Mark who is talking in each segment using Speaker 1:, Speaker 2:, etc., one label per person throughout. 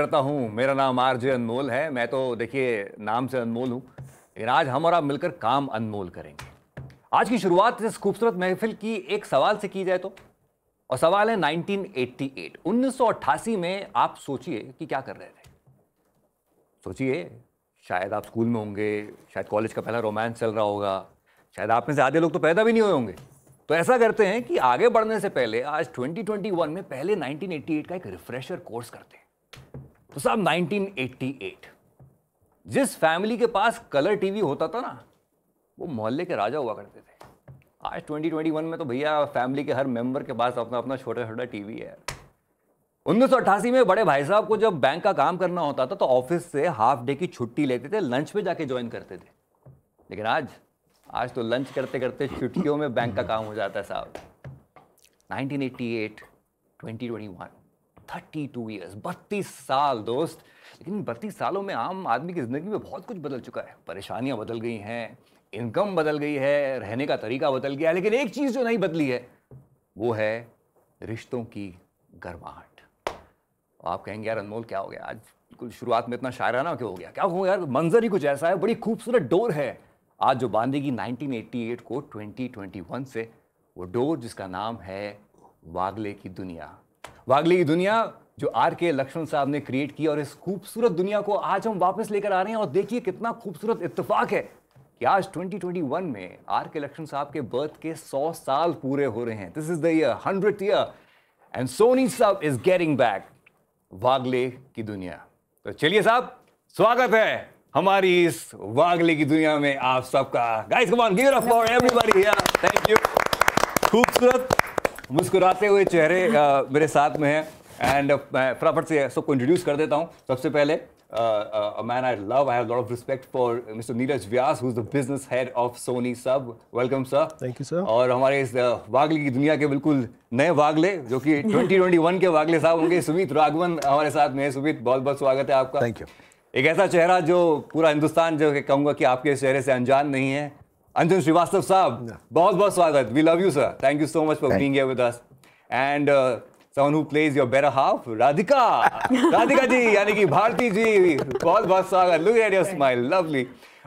Speaker 1: करता हूँ। मेरा नाम आरजे अनमोल है। मैं तो देखिए नाम से अनमोल हूँ, लेकिन आज हम और आप मिलकर काम अनमोल करेंगे। आज की शुरुआत इस खूबसूरत महफिल की एक सवाल से की जाए तो, और सवाल है 1988 1988 में आप सोचिए कि क्या कर रहे थे। सोचिए, शायद आप स्कूल में होंगे, शायद कॉलेज का पहला रोमांस चल रहा होगा, शायद आप में से आधे लोग तो पैदा भी नहीं हुए होंगे। तो ऐसा करते हैं कि आगे बढ़ने से पहले आज 2021 में पहले 1988 का एक रिफ्रेशर कोर्स करते हैं। तो साहब 1988 जिस फैमिली के पास कलर टीवी होता था ना, वो मोहल्ले के राजा हुआ करते थे। आज 2021 में तो भैया फैमिली के हर मेंबर के पास अपना अपना छोटा छोटा टीवी है। 1988 में बड़े भाई साहब को जब बैंक का काम करना होता था तो ऑफिस से हाफ डे की छुट्टी लेते थे, लंच पे जाके ज्वाइन करते थे। लेकिन आज तो लंच करते करते छुट्टियों में बैंक का काम हो जाता है साहब। 1988 2021 32 ईयर्स, 32 साल दोस्त। लेकिन 32 सालों में आम आदमी की जिंदगी में बहुत कुछ बदल चुका है। परेशानियां बदल गई हैं, इनकम बदल गई है, रहने का तरीका बदल गया है, लेकिन एक चीज जो नहीं बदली है वो है रिश्तों की गर्माहट। आप कहेंगे यार अनमोल क्या हो गया आज, बिल्कुल शुरुआत में इतना शायराना क्यों हो गया? क्या कहूँ यार, मंजर ही कुछ ऐसा है। बड़ी खूबसूरत डोर है आज जो बांधेगी 1988 को 2021 से, वो डोर जिसका नाम है वागले की दुनिया। वागले की दुनिया जो आर.के. लक्ष्मण साहब ने क्रिएट की, और इस खूबसूरत दुनिया को आज हम वापस लेकर आ रहे हैं। और देखिए कितना खूबसूरत इत्तेफाक है कि आज 2021 में आर.के. लक्ष्मण साहब के बर्थ के 100 साल पूरे हो रहे हैं। This is the year 100th year and Soni साहब इज गेटिंग बैक वागले की दुनिया। तो चलिए साहब, स्वागत है हमारी इस वागले की दुनिया में आप सबका। Guys come on, give it up for everybody here. Thank you. खूबसूरत मुस्कुराते हुए चेहरे मेरे साथ में हैं, एंड मैं फटाफट से सबको इंट्रोड्यूस कर देता हूं। सबसे पहले a man I love, I have a lot of respect for Mr. Neeraj Vyas, who's the business head of Sony Sub. Welcome sir.
Speaker 2: Thank you sir.
Speaker 1: और हमारे इस वागले की दुनिया के बिल्कुल नए वागले जो कि 2021 के वागले साहब होंगे, सुमित राघवन हमारे साथ में है। सुमित, बहुत बहुत स्वागत है आपका।
Speaker 2: Thank you.
Speaker 1: एक ऐसा चेहरा जो पूरा हिंदुस्तान जो कहूंगा कि आपके चेहरे से अनजान नहीं है, अंजन श्रीवास्तव साहब, बहुत बहुत स्वागत। We love you sir, thank you so much for being here with us. And someone who plays your better half, Radhika ji, यानी कि भारती जी, बहुत बहुत स्वागत। Look at your smile, lovely।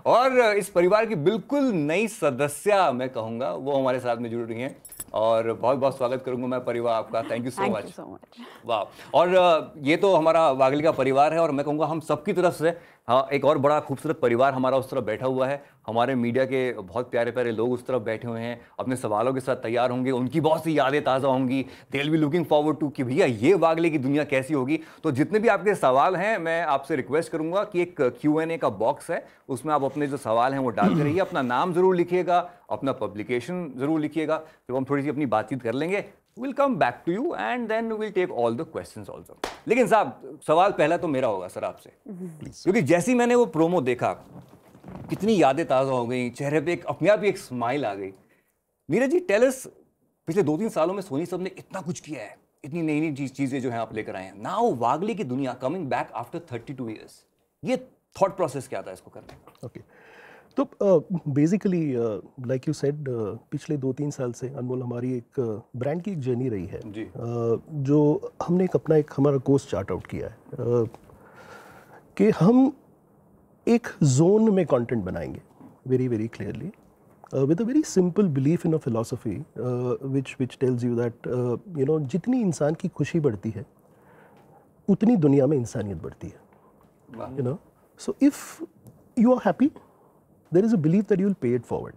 Speaker 1: और इस परिवार की बिल्कुल नई सदस्य मैं कहूँगा वो हमारे साथ में जुड़ रही हैं, और बहुत बहुत स्वागत करूंगा मैं परिवार आपका। Thank you so much. वाह। और ये तो हमारा वागले का परिवार है, और मैं कहूँगा हम सबकी तरफ से हाँ एक और बड़ा खूबसूरत परिवार हमारा उस तरफ बैठा हुआ है। हमारे मीडिया के बहुत प्यारे प्यारे लोग उस तरफ बैठे हुए हैं, अपने सवालों के साथ तैयार होंगे। उनकी बहुत सी यादें ताज़ा होंगी। They will be looking forward to कि भैया ये वागले की दुनिया कैसी होगी। तो जितने भी आपके सवाल हैं, मैं आपसे रिक्वेस्ट करूंगा कि एक Q&A का बॉक्स है, उसमें आप अपने जो सवाल हैं वो डालते रहिए। अपना नाम जरूर लिखिएगा, अपना पब्लिकेशन जरूर लिखिएगा। जब हम थोड़ी सी अपनी बातचीत कर लेंगे, we'll come back to you and then we'll take all the questions also। लेकिन साहब सवाल पहला तो मेरा होगा सर आपसे, क्योंकि जैसे ही मैंने वो प्रोमो देखा, कितनी यादें ताज़ा हो गई, चेहरे पे एक अपने आप ही एक स्माइल आ गई। नीरज जी, टेल अस, पिछले 2-3 सालों में सोनी सब ने इतना कुछ किया है, इतनी नई नई चीजें जो हैं आप लेकर आए हैं। नाउ वागले की दुनिया कमिंग बैक आफ्टर 32 ईयर्स, ये थॉट प्रोसेस क्या था इसको करने का?
Speaker 2: ओके, तो बेसिकली लाइक यू सेड, पिछले 2-3 साल से अनमोल हमारी एक ब्रांड की एक जर्नी रही है
Speaker 1: जी।
Speaker 2: जो हमने अपना एक हमारा कोर्स चार्ट आउट किया है कि हम एक जोन में कंटेंट बनाएंगे, very very clearly, with a very simple belief in a philosophy which tells you that you know, जितनी इंसान की खुशी बढ़ती है उतनी दुनिया में इंसानियत बढ़ती है। You know, so if you are happy, there is a belief that you will pay it forward।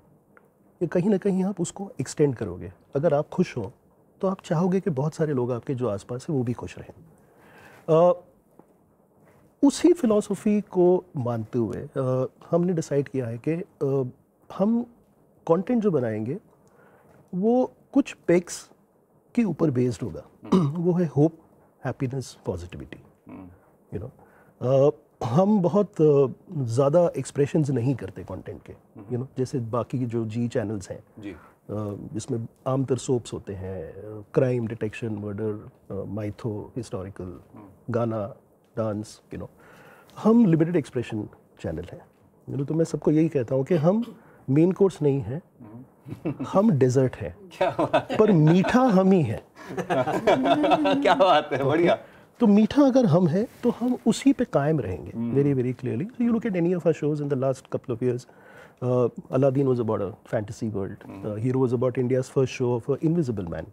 Speaker 2: ये कहीं ना कहीं आप उसको एक्सटेंड करोगे। अगर आप खुश हो तो आप चाहोगे कि बहुत सारे लोग आपके जो आसपास है वो भी खुश रहें। उसी फिलॉसफी को मानते हुए हमने डिसाइड किया है कि हम कंटेंट जो बनाएंगे वो कुछ पेक्स के ऊपर बेस्ड होगा। वो है hope, happiness, positivity. You know, हम बहुत ज़्यादा एक्सप्रेशंस नहीं करते कंटेंट के, यू नो, जैसे बाकी जो जी चैनल्स हैं जिसमें आमतौर सोप्स होते हैं, crime, detection, murder, mytho, historical, गाना, डांस, यू नो। हम लिमिटेड एक्सप्रेशन चैनल हैं, यू नो। तो मैं सबको यही कहता हूँ कि हम मेन कोर्स नहीं है, हम डेजर्ट हैं, पर मीठा हम ही है।
Speaker 1: क्या बात है, बढ़िया।
Speaker 2: तो मीठा अगर हम है तो हम उसी पे कायम रहेंगे, very very clearly. So you look at any of our shows in the last couple of years. Aladdin was about a fantasy world. Hero was about India's first show of an invisible man.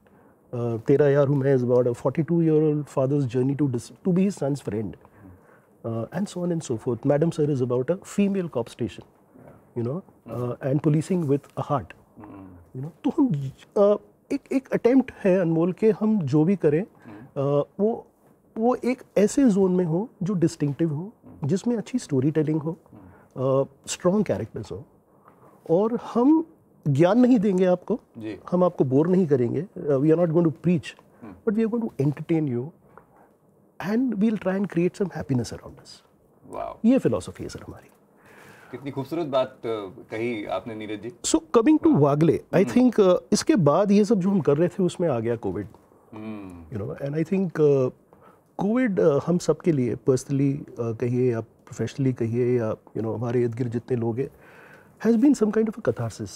Speaker 2: Tera Yaar Hu Main is about a 42-year-old father's journey to be his son's friend. And so on and so forth. Madam Sir is about a female cop station, you know, and policing with a heart. You know, तो हम एक attempt है अनमोल के हम जो भी करें वो एक ऐसे जोन में हो जो डिस्टिंक्टिव हो, जिसमें अच्छी स्टोरी टेलिंग हो, स्ट्रॉन्ग कैरेक्टर्स हो, और हम ज्ञान नहीं देंगे आपको, हम आपको बोर नहीं करेंगे. We are not going to preach, but we are going to entertain you and we will try and create some happiness around us. ये फिलॉसफी है सर हमारी.
Speaker 1: कितनी खूबसूरत बात कही आपने Neeraj ji. So
Speaker 2: coming to Wagle, I think इसके बाद ये सब जो हम कर रहे थे उसमें आ गया Covid, you know, and I think Covid हम सब के लिए पर्सनली कहिए या प्रोफेशनली कहिए या यू नो हमारे इर्द गिर्द जितने लोग हैं, has been some kind of a catharsis.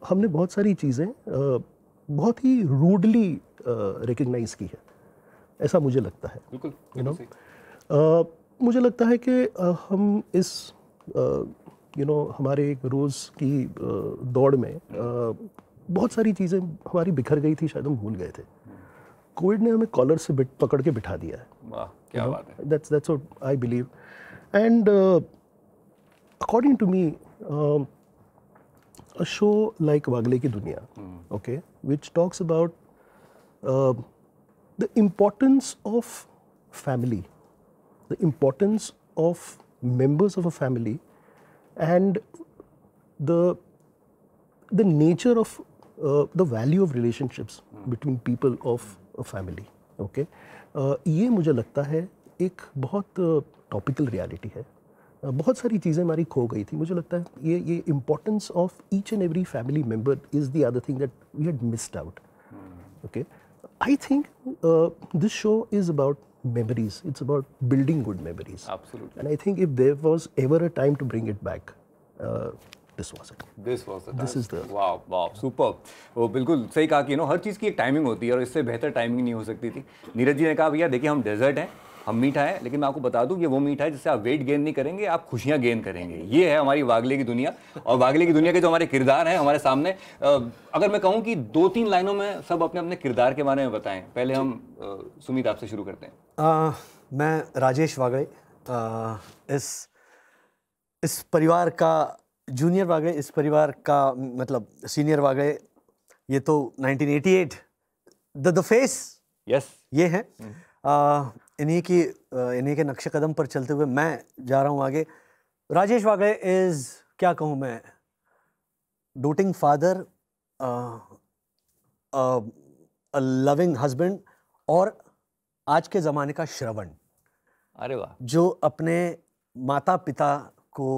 Speaker 2: हमने बहुत सारी चीज़ें बहुत ही रूडली रिकग्नाइज की है, ऐसा मुझे लगता है.
Speaker 1: बिल्कुल,
Speaker 2: यू नो, मुझे लगता है कि हम इस यू नो हमारे एक रोज़ की दौड़ में बहुत सारी चीज़ें हमारी बिखर गई थी, शायद हम भूल गए थे. कोविड ने हमें कॉलर से पकड़ के बिठा दिया है.
Speaker 1: वाह, क्या बात है.
Speaker 2: That's what I believe. And according to me, a show like Wagle Ki Duniya, okay, which talks about the importance of family, the importance of members of a family, and the nature of the value of relationships between people of a family, okay. ये मुझे लगता है एक बहुत topical reality है. बहुत सारी चीज़ें हमारी खो गई थी. मुझे लगता है ये importance of each and every family member is the other thing that we had missed out. Okay, I think this show is about memories. It's about building good memories.
Speaker 1: Absolutely.
Speaker 2: And I think if there was ever a time to bring it back, this was it.
Speaker 1: This was the time.
Speaker 2: This is the.
Speaker 1: Wow, super. वो बिल्कुल सही कहा कि हर चीज़ की एक timing होती है और इससे बेहतर टाइमिंग नहीं हो सकती थी. नीरज जी ने कहा भैया देखिए हम डेजर्ट हैं, हम मीठा है, लेकिन मैं आपको बता दूं ये वो मीठा है जिससे आप वेट गेन नहीं करेंगे, आप खुशियां गेन करेंगे. ये है हमारी वागले की दुनिया. और वागले की दुनिया के जो हमारे किरदार हैं हमारे सामने, अगर मैं कहूं कि 2-3 लाइनों में सब अपने अपने किरदार के बारे में बताएं. पहले हम सुमित आपसे शुरू करते हैं.
Speaker 3: मैं राजेश वागले, इस परिवार का जूनियर वागले, इस परिवार का मतलब सीनियर वागले. ये तो 1988 द फेस,
Speaker 1: यस,
Speaker 3: ये है. इन्हीं के नक्शे कदम पर चलते हुए मैं जा रहा हूँ आगे. राजेश वागले इज़, क्या कहूँ मैं, doting father, a loving husband, और आज के ज़माने का श्रवण.
Speaker 1: अरे वाह. जो
Speaker 3: अपने माता पिता को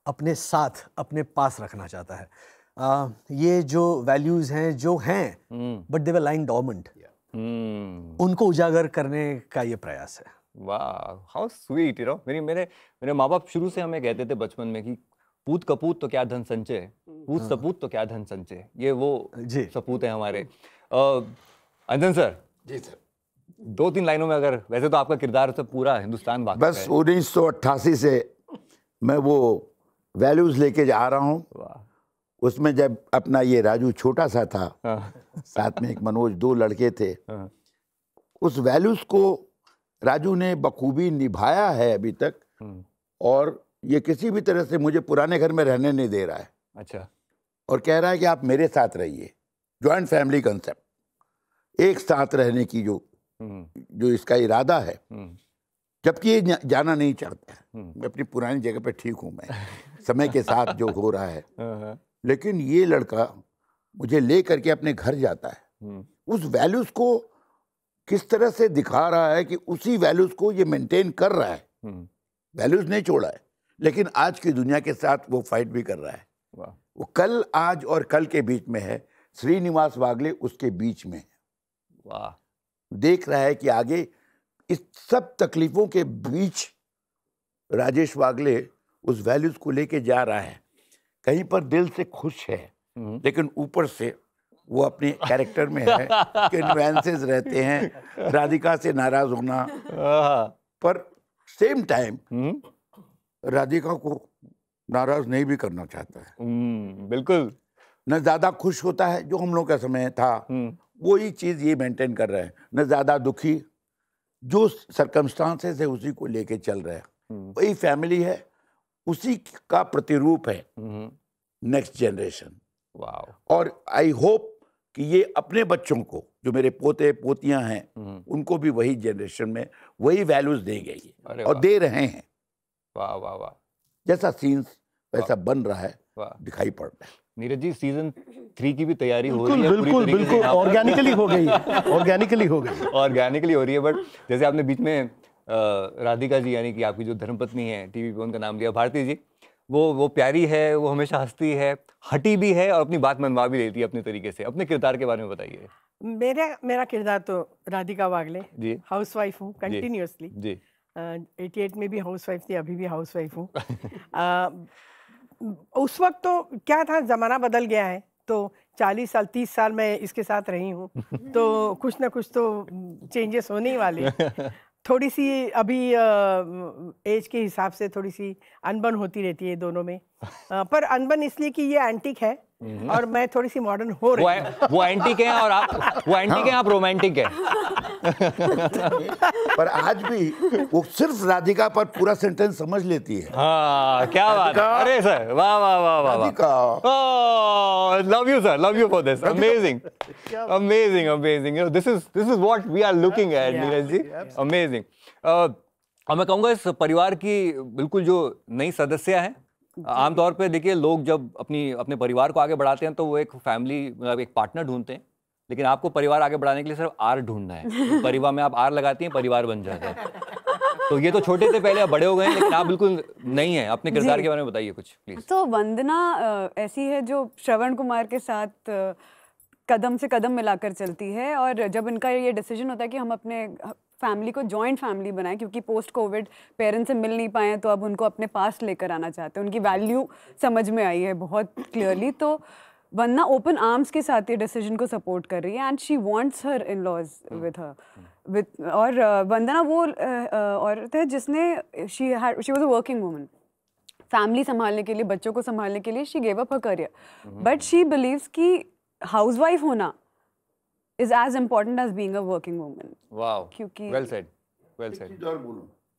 Speaker 3: अपने साथ, अपने पास रखना चाहता है. ये जो वैल्यूज़ हैं जो हैं, but they were lying dormant, उनको उजागर करने का ये प्रयास है.
Speaker 1: वाह, हाउ स्वीट. यू नो, मेरे माँ बाप शुरू से हमें कहते थे बचपन में कि पूत कपूत तो क्या धन संचय, पूत सपूत तो क्या धन संचय. ये वो सपूत है हमारे. अंजन सर.
Speaker 4: जी सर.
Speaker 1: 2-3 लाइनों में, अगर वैसे तो आपका किरदार तो पूरा हिंदुस्तान वाकिफ है.
Speaker 4: बस 1988 से मैं वो वैल्यूज लेके जा रहा हूँ. उसमें जब अपना ये राजू छोटा सा था, साथ में एक मनोज, 2 लड़के थे, उस वैल्यूज को राजू ने बखूबी निभाया है अभी तक. और ये किसी भी तरह से मुझे पुराने घर में रहने नहीं दे रहा है.
Speaker 1: अच्छा.
Speaker 4: और कह रहा है कि आप मेरे साथ रहिए. जॉइंट फैमिली कंसेप्ट, एक साथ रहने की जो इसका इरादा है, जबकि ये जाना नहीं चाहता है. मैं अपनी पुरानी जगह पे ठीक हूँ, मैं समय के साथ जो हो रहा है, लेकिन ये लड़का मुझे ले करके अपने घर जाता है. उस वैल्यूज को किस तरह से दिखा रहा है कि उसी वैल्यूज को ये मेंटेन कर रहा है. वैल्यूज नहीं छोड़ा है, लेकिन आज की दुनिया के साथ वो फाइट भी कर रहा है. वो कल, आज और कल के बीच में है. श्रीनिवास वागले उसके बीच में है.
Speaker 1: वाह.
Speaker 4: देख रहा है कि आगे इस सब तकलीफों के बीच राजेश वागले उस वैल्यूज को लेके जा रहा है. कहीं पर दिल से खुश है, लेकिन ऊपर से वो अपने कैरेक्टर में है कि नुएंसेस रहते हैं, राधिका से नाराज होना, पर सेम टाइम राधिका को नाराज नहीं भी करना चाहता है।
Speaker 1: बिल्कुल।
Speaker 4: न ज्यादा खुश होता है, जो हम लोग का समय था वही चीज ये मेंटेन कर रहे हैं, न ज्यादा दुखी, जो सर्कमस्टांसेस है उसी को लेके चल रहे हैं। वही फैमिली है, उसी का प्रतिरूप है नेक्स्ट जनरेशन। और आई होप कि ये अपने बच्चों को, जो मेरे पोते पोतियां हैं, उनको भी वही जनरेशन में वही वैल्यूज देंगे ये, और दे रहे हैं।
Speaker 1: वाह वाह वाह।
Speaker 4: जैसा सीन्स वैसा बन रहा है, दिखाई पड़ रहा है।
Speaker 1: नीरज जी, सीजन 3 की भी तैयारी हो रही है?
Speaker 2: बिल्कुल बिल्कुल, ऑर्गेनिकली हो गई, ऑर्गेनिकली हो गई,
Speaker 1: ऑर्गेनिकली हो रही है। बट जैसे आपने बीच में राधिका जी, यानी कि आपकी जो धर्मपत्नी है, टीवी पे उनका नाम लिया, भारती जी, वो प्यारी है, वो हमेशा हंसती है, हटी भी है और अपनी बात मनवा भी लेती है अपने तरीके से। अपने किरदार के बारे में बताइए।
Speaker 5: मेरा किरदार तो राधिका वागले
Speaker 1: जी,
Speaker 5: हाउसवाइफ हूँ कंटिन्यूअसली
Speaker 1: जी।
Speaker 5: 88 में भी हाउसवाइफ थी, अभी भी हाउसवाइफ हूँ। उस वक्त तो क्या था, जमाना बदल गया है, तो 40 साल 30 साल मैं इसके साथ रही हूँ, तो कुछ ना कुछ तो चेंजेस होने ही वाले। थोड़ी सी अभी एज के हिसाब से थोड़ी सी अनबन होती रहती है दोनों में, पर अनबन इसलिए कि ये एंटिक है और मैं थोड़ी सी मॉडर्न हो रही हूँ।
Speaker 1: वो एंटिक है और आप रोमांटिक है।
Speaker 4: पर आज भी वो सिर्फ राधिका पर पूरा सेंटेंस समझ लेती है।
Speaker 1: हाँ, क्या बात है। अरे सर, वाह वाह वाह वाह। Love you sir, love you for this. Amazing amazing amazing. You know, this is what we are looking at, Neeraj ji. Amazing. और मैं कहूँगा इस परिवार की बिल्कुल जो नई सदस्य हैं, आमतौर पे देखिए लोग जब अपने परिवार को आगे बढ़ाते हैं तो वो एक फैमिली, मतलब एक पार्टनर ढूंढते हैं, लेकिन आपको परिवार आगे बढ़ाने के लिए सिर्फ आर ढूंढना है। परिवार में आप आर लगाती हैं, परिवार बन जाता है। तो ये तो छोटे थे पहले, अब बड़े हो गए हैं, लेकिन आप बिल्कुल नहीं है। अपने किरदार के बारे में बताइए कुछ प्लीज।
Speaker 6: तो वंदना ऐसी है जो श्रवण कुमार के साथ कदम से कदम मिलाकर चलती है, और जब इनका ये डिसीजन होता है कि हम अपने फैमिली को जॉइंट फैमिली बनाएं, क्योंकि पोस्ट कोविड पेरेंट्स से मिल नहीं पाए, तो अब उनको अपने पास लेकर आना चाहते हैं। उनकी वैल्यू समझ में आई है बहुत क्लियरली। तो वंदना ओपन आर्म्स के साथ ये डिसीजन को सपोर्ट कर रही है, and she wants her in laws with her. और वंदना वो औरत है जिसने she was a working woman, family संभालने के लिए, बच्चों को संभालने के लिए she gave up her career, but she believes कि हाउसवाइफ होना is as important as being a working woman.
Speaker 1: Wow.
Speaker 6: क्योंकि
Speaker 1: well said, well said.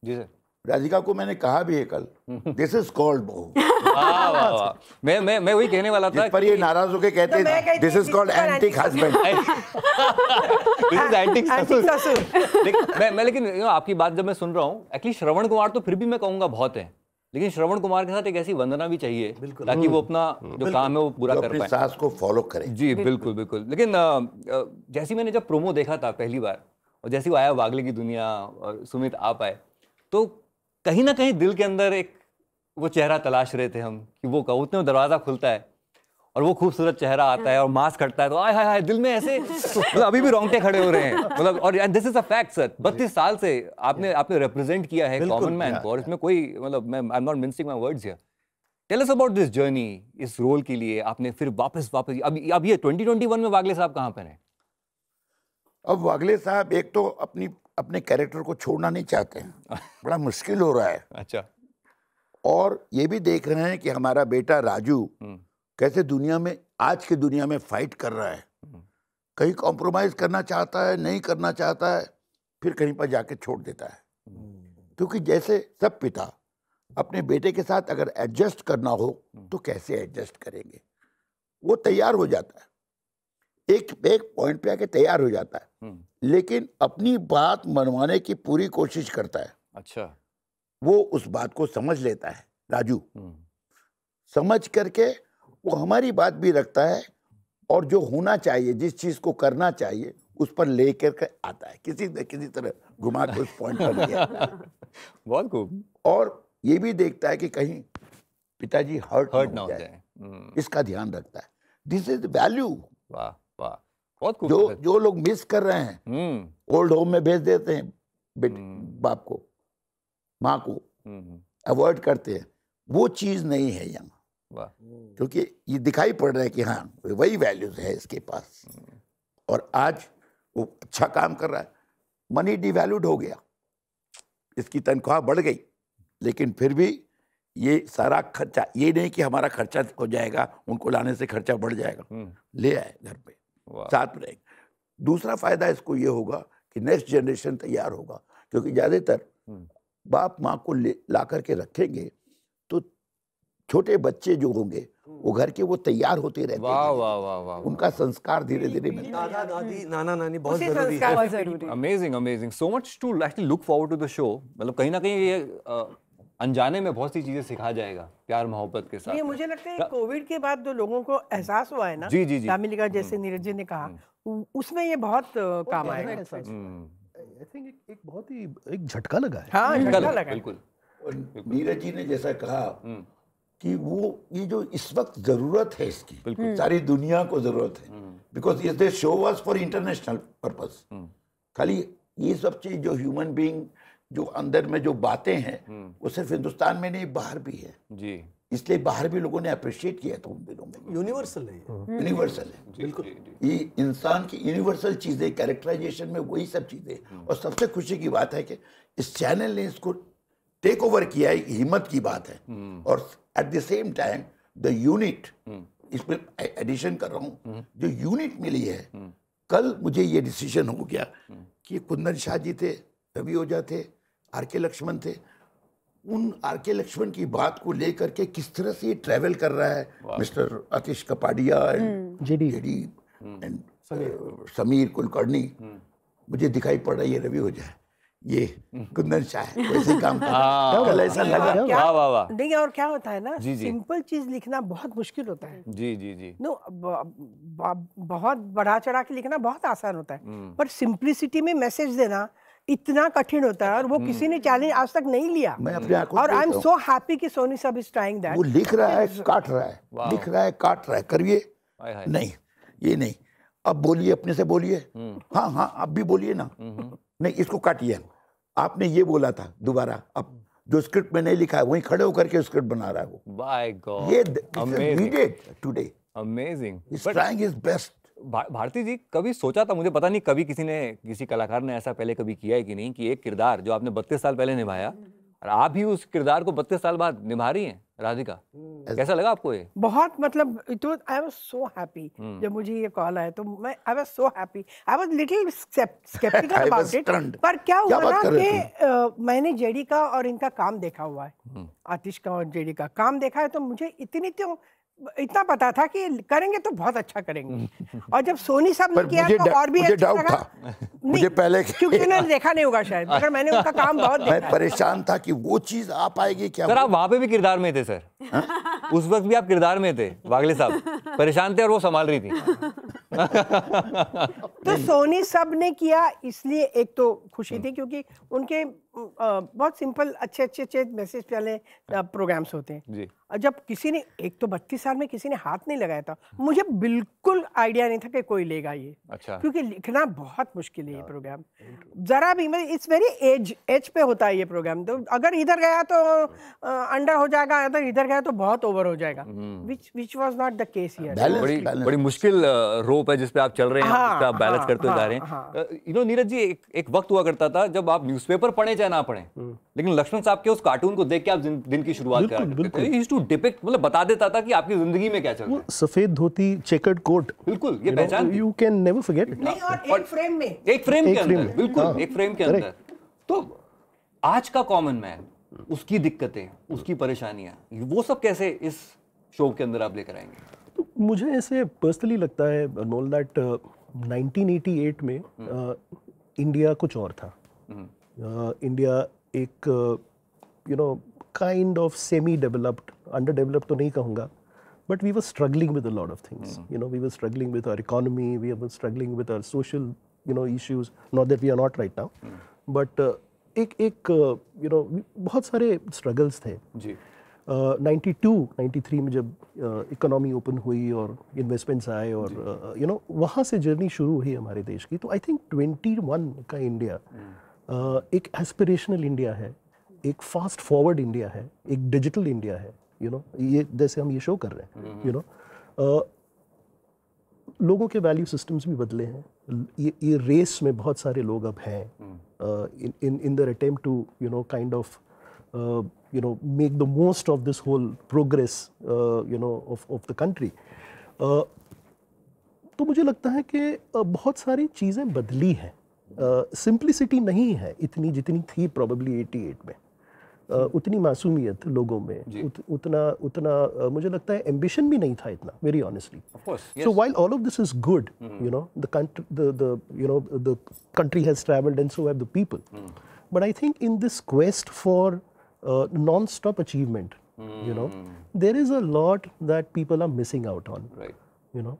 Speaker 1: जी सर।
Speaker 4: राधिका को मैंने कहा भी है कल, दिस इज कॉल्ड बहू।
Speaker 1: वाह वाह वाह। मैं वही कहने वाला था,
Speaker 4: पर ये नाराज होके कहते हैं this is called antique husband,
Speaker 1: this is antique ससुर। मैं लेकिन आपकी बात जब मैं सुन रहा हूँ, एक्चुअली श्रवण कुमार तो फिर भी मैं कहूँगा बहुत है, लेकिन श्रवण कुमार के साथ एक ऐसी वंदना भी चाहिए ताकि वो अपना जो काम है वो पूरा कर पाए,
Speaker 4: सास को फॉलो करे।
Speaker 1: जी बिल्कुल बिल्कुल। लेकिन जैसी मैंने जब प्रोमो देखा था पहली बार, और जैसी वो आया वागले की दुनिया और सुमित आप आए, तो कहीं ना कहीं दिल के अंदर एक वो चेहरा तलाश रहे थे हम कि वो उतने दरवाजा खुलता है और वो खूबसूरत चेहरा आता है और मास्क हटता है, तो आय हाय हाय दिल में ऐसे मतलब अभी भी रोंगटे खड़े हो रहे हैं। मतलब और this is a fact sir, 32 साल से आपने रिप्रेजेंट किया है कॉमन मैन को, और इसमें कोई मतलब मैं I am not mincing my words here. Tell us about this journey, इस रोल के लिए आपने फिर वापस अब ये 2021 में वागले साहब कहाँ पे हैं?
Speaker 4: अब वागले साहब एक तो अपने कैरेक्टर को छोड़ना नहीं चाहते हैं, बड़ा मुश्किल हो रहा है।
Speaker 1: अच्छा।
Speaker 4: और ये भी देख रहे हैं कि हमारा बेटा राजू कैसे दुनिया में, आज की दुनिया में फाइट कर रहा है, कहीं कॉम्प्रोमाइज करना चाहता है, नहीं करना चाहता है, फिर कहीं पर जाके छोड़ देता है। क्योंकि जैसे सब पिता अपने बेटे के साथ अगर एडजस्ट करना हो तो कैसे एडजस्ट करेंगे, वो तैयार हो जाता है, एक पॉइंट पे आके तैयार हो जाता है, लेकिन अपनी बात मनवाने की पूरी कोशिश करता है।
Speaker 1: अच्छा।
Speaker 4: वो उस बात को समझ लेता है राजू, समझ करके वो हमारी बात भी रखता है, और जो होना चाहिए, जिस चीज को करना चाहिए, उस पर लेकर के आता है, किसी तरह घुमा के उस पॉइंट पर लिया।
Speaker 1: बहुत खूब।
Speaker 4: और ये भी देखता है कि कहीं पिताजी हर्ट ना हो जाए, इसका ध्यान रखता है। This is value.
Speaker 1: वाह वाह, बहुत खूब।
Speaker 4: जो लोग मिस कर रहे हैं, ओल्ड होम में भेज देते हैं बाप को, माँ को अवॉइड करते हैं, वो चीज नहीं है यहाँ।
Speaker 1: वाह।
Speaker 4: क्योंकि ये दिखाई पड़ रहा है कि हाँ वही वैल्यूज है इसके पास, और आज वो अच्छा काम कर रहा है। मनी डिवैल्यूड हो गया, इसकी तनख्वाह बढ़ गई, लेकिन फिर भी ये सारा खर्चा, ये नहीं कि हमारा खर्चा हो जाएगा, उनको लाने से खर्चा बढ़ जाएगा, ले आए घर पे, साथ में रहेंगे। दूसरा फायदा इसको ये होगा कि नेक्स्ट जनरेशन तैयार होगा, क्योंकि ज्यादातर बाप माँ को ला करके रखेंगे तो छोटे बच्चे जो होंगे वो घर के वो तैयार होते रहते
Speaker 1: वाह
Speaker 4: हैं,
Speaker 1: वाह वाह वाह।
Speaker 4: उनका संस्कार धीरे धीरे मिलता है।
Speaker 3: दादा दादी नाना नानी बहुत
Speaker 5: उसी
Speaker 3: जरूरी है।
Speaker 5: संस्कार
Speaker 6: बहुत
Speaker 5: में
Speaker 6: जरूरी है।
Speaker 1: Amazing amazing, so much to actually look forward to the show. मतलब कहीं ना कहीं ये अनजाने में बहुत सी चीजें सिखा जाएगा प्यार मोहब्बत के साथ।
Speaker 5: ये मुझे लगता है कोविड के बाद जो लोगों को एहसास हुआ है ना,
Speaker 1: जी, जी, जी।
Speaker 5: दामिनी का जैसे नीरज जी ने कहा, उसमें ये बहुत काम आएगा।
Speaker 2: आई थिंक एक बहुत ही एक झटका लगा है।
Speaker 5: हाँ, झटका लगा है।
Speaker 1: बिल्कुल।
Speaker 4: और नीरज जी ने जैसा कहा कि वो ये जो इस वक्त जरूरत है इसकी, सारी दुनिया को जरूरत है, बिकॉज ये show was for international purpose. खाली ये सब चीज जो ह्यूमन बीइंग जो अंदर में जो बातें हैं वो सिर्फ हिंदुस्तान में नहीं, बाहर भी है
Speaker 1: जी।
Speaker 4: इसलिए बाहर भी लोगों ने अप्रिशिएट किया था उन दिनों में।
Speaker 3: यूनिवर्सल है ये।
Speaker 4: यूनिवर्सल है, बिल्कुल। ये इंसान की यूनिवर्सल चीजें, कैरेक्टराइजेशन में वही सब चीजें। और सबसे खुशी की बात है कि इस चैनल ने इसको टेक ओवर किया है, हिम्मत की बात है। और at the same time the unit, इसमें एडिशन कर रहा हूँ, जो यूनिट मिली है, कल मुझे ये डिसीजन हो गया कि कुंदन शाह जी थे, रवि ओझा थे, आर के लक्ष्मण थे, उन आर के लक्ष्मण की बात को लेकर के किस तरह से ये ट्रैवल कर रहा है, mister Atish Kapadia and JD and Sameer Kulkarni, मुझे दिखाई पड़ रहा है ये रवि ओझा है, ये कुंदन शाह है, वैसे काम कल ऐसा लगा।
Speaker 1: वाह वाह वाह।
Speaker 5: नहीं, और क्या होता है ना,
Speaker 1: जी, जी।
Speaker 5: सिंपल चीज लिखना बहुत मुश्किल होता है।
Speaker 1: जी जी जी।
Speaker 5: नो, बहुत बढ़ा चढ़ा के लिखना बहुत आसान होता है, पर सिंप्लिसिटी में मैसेज देना इतना कठिन होता है, और वो किसी ने चैलेंज आज तक नहीं लिया।
Speaker 4: मैं अपने आंखों
Speaker 5: और
Speaker 4: से
Speaker 5: आई एम
Speaker 4: देखता
Speaker 5: सो हैप्पी कि सोनी सब इज ट्राइंग दैट।
Speaker 4: वो लिख रहा है, काट रहा है, लिख रहा है, काट रहा है, करिए
Speaker 1: हाय हाय।
Speaker 4: नहीं, ये नहीं, अब बोलिए, अपने से बोलिए, हाँ हाँ अब भी बोलिए ना, नहीं इसको काटिए, आपने ये बोला था दोबारा, अब जो स्क्रिप्ट में नहीं लिखा है वहीं खड़े होकर के स्क्रिप्ट बना रहा है वो।
Speaker 1: बाय गॉड,
Speaker 4: ये
Speaker 1: amazing
Speaker 4: needed today,
Speaker 1: amazing.
Speaker 4: Is trying his best.
Speaker 1: Bharti ji, कभी सोचा था, मुझे पता नहीं कभी किसी कलाकार ने ऐसा पहले कभी किया है कि नहीं, कि एक किरदार जो आपने 32 साल पहले निभाया और आप भी उस किरदार को 32 साल बाद निभा रही हैं, राधिका, कैसा लगा आपको ये?
Speaker 5: बहुत, मतलब it was, I was so happy जब मुझे ये कॉल आया, तो मैं I was so happy, I was little sceptical
Speaker 4: I
Speaker 5: about
Speaker 4: was
Speaker 5: it.
Speaker 4: stunned.
Speaker 5: पर क्या हुआ
Speaker 4: बात
Speaker 5: ना
Speaker 4: कर रहे
Speaker 5: कि मैंने जेडी का और इनका काम देखा हुआ है, आतिश का और जेडी का काम देखा है, तो मुझे इतना पता था कि करेंगे तो बहुत अच्छा करेंगे। और जब सोनी साहब ने किया तो और भी
Speaker 4: मुझे
Speaker 5: अच्छा
Speaker 4: डाउट
Speaker 5: लगा।
Speaker 4: था, मुझे पहले
Speaker 5: क्योंकि उन्होंने देखा नहीं होगा शायद, मगर मैंने उनका काम बहुत देखा
Speaker 4: मैं
Speaker 5: है।
Speaker 4: परेशान था कि वो चीज आ पाएगी क्या।
Speaker 1: सर आप वहां पे भी किरदार में थे सर, उस वक्त भी आप किरदार में थे, वागले साहब परेशान थे और वो संभाल रही थी।
Speaker 5: तो सोनी सब ने किया, इसलिए एक तो खुशी थी, क्योंकि उनके बहुत सिंपल अच्छे मैसेज वाले प्रोग्राम्स होते हैं
Speaker 1: जी।
Speaker 5: और जब किसी ने, एक तो 32 साल में किसी ने हाथ नहीं लगाया था, मुझे बिल्कुल आइडिया नहीं था कि कोई लेगा ये।
Speaker 1: अच्छा।
Speaker 5: क्योंकि लिखना बहुत मुश्किल है ये प्रोग्राम, जरा भी, मतलब इट्स वेरी एज पे होता है ये प्रोग्राम। तो अगर इधर गया तो अंडर हो जाएगा, अगर इधर गया तो बहुत ओवर हो जाएगा, which was not the case here.
Speaker 1: बड़ी मुश्किल रोप है जिसपे आप चल रहे हैं,
Speaker 5: हाँ,
Speaker 1: जिसपे आप बैलेंस
Speaker 5: हाँ,
Speaker 1: करते हुए जा रहे
Speaker 5: हाँ,
Speaker 1: हैं। यू नो नीरज जी, एक वक्त हुआ करता था जब आप न्यूज़पेपर पढ़े चाहे ना पढ़े, लेकिन लक्ष्मण साहब के उस कार्टून को देख के आप दिन की शुरुआत करते थे। He used to depict, मतलब बता देता था कि आपकी जिंदगी में क्या चल रहा है।
Speaker 2: सफेद धोती, चेकर्ड कोट,
Speaker 1: बिल्कुल, ये पहचान थी।
Speaker 2: You can never forget.
Speaker 5: नहीं, और एक फ्रेम में,
Speaker 1: एक फ्रेम के अंदर,
Speaker 2: में,
Speaker 1: बिल्कुल
Speaker 2: हाँ,
Speaker 1: एक फ्रेम के अंदर। तो आज का कॉमन मैन, उसकी दिक्कतें, उसकी परेशानियां, वो सब कैसे इस शो के अंदर आप लेकर आएंगे?
Speaker 2: तो मुझे ऐसे पर्सनली लगता है नोल दैट 1988 में इंडिया कुछ और था। इंडिया एक kind of semi developed, under developed तो नहीं कहूँगा, but we were struggling with a lot of things. We were struggling with our economy, we were struggling with our social issues, not that we are not right now, but एक बहुत सारे struggles थे
Speaker 1: जी।
Speaker 2: 92-93 में जब economy open हुई और investments आए और वहाँ से जर्नी शुरू हुई हमारे देश की। तो आई थिंक 21 का इंडिया एक एस्पिरेशनल इंडिया है, एक फास्ट फॉरवर्ड इंडिया है, एक डिजिटल इंडिया है, यू नो, ये जैसे हम ये शो कर रहे हैं, यू नो, लोगों के वैल्यू सिस्टम्स भी बदले हैं। ये रेस में बहुत सारे लोग अब हैं in their attempt to you know kind of you know make the most of this whole progress you know of the country. तो मुझे लगता है कि बहुत सारी चीज़ें बदली हैं, सिंप्लिसिटी नहीं है इतनी जितनी थी probably 88 में, उतनी मासूमियत लोगों में, उतना मुझे लगता है एम्बिशन भी नहीं था इतना, very honestly.
Speaker 1: Of course, yes.
Speaker 2: So while all of this is good, you know, the country has traveled and so have the people. But I think in this quest for non-stop achievement, you know, there is a lot that people are missing out on.
Speaker 1: Right.
Speaker 2: You know,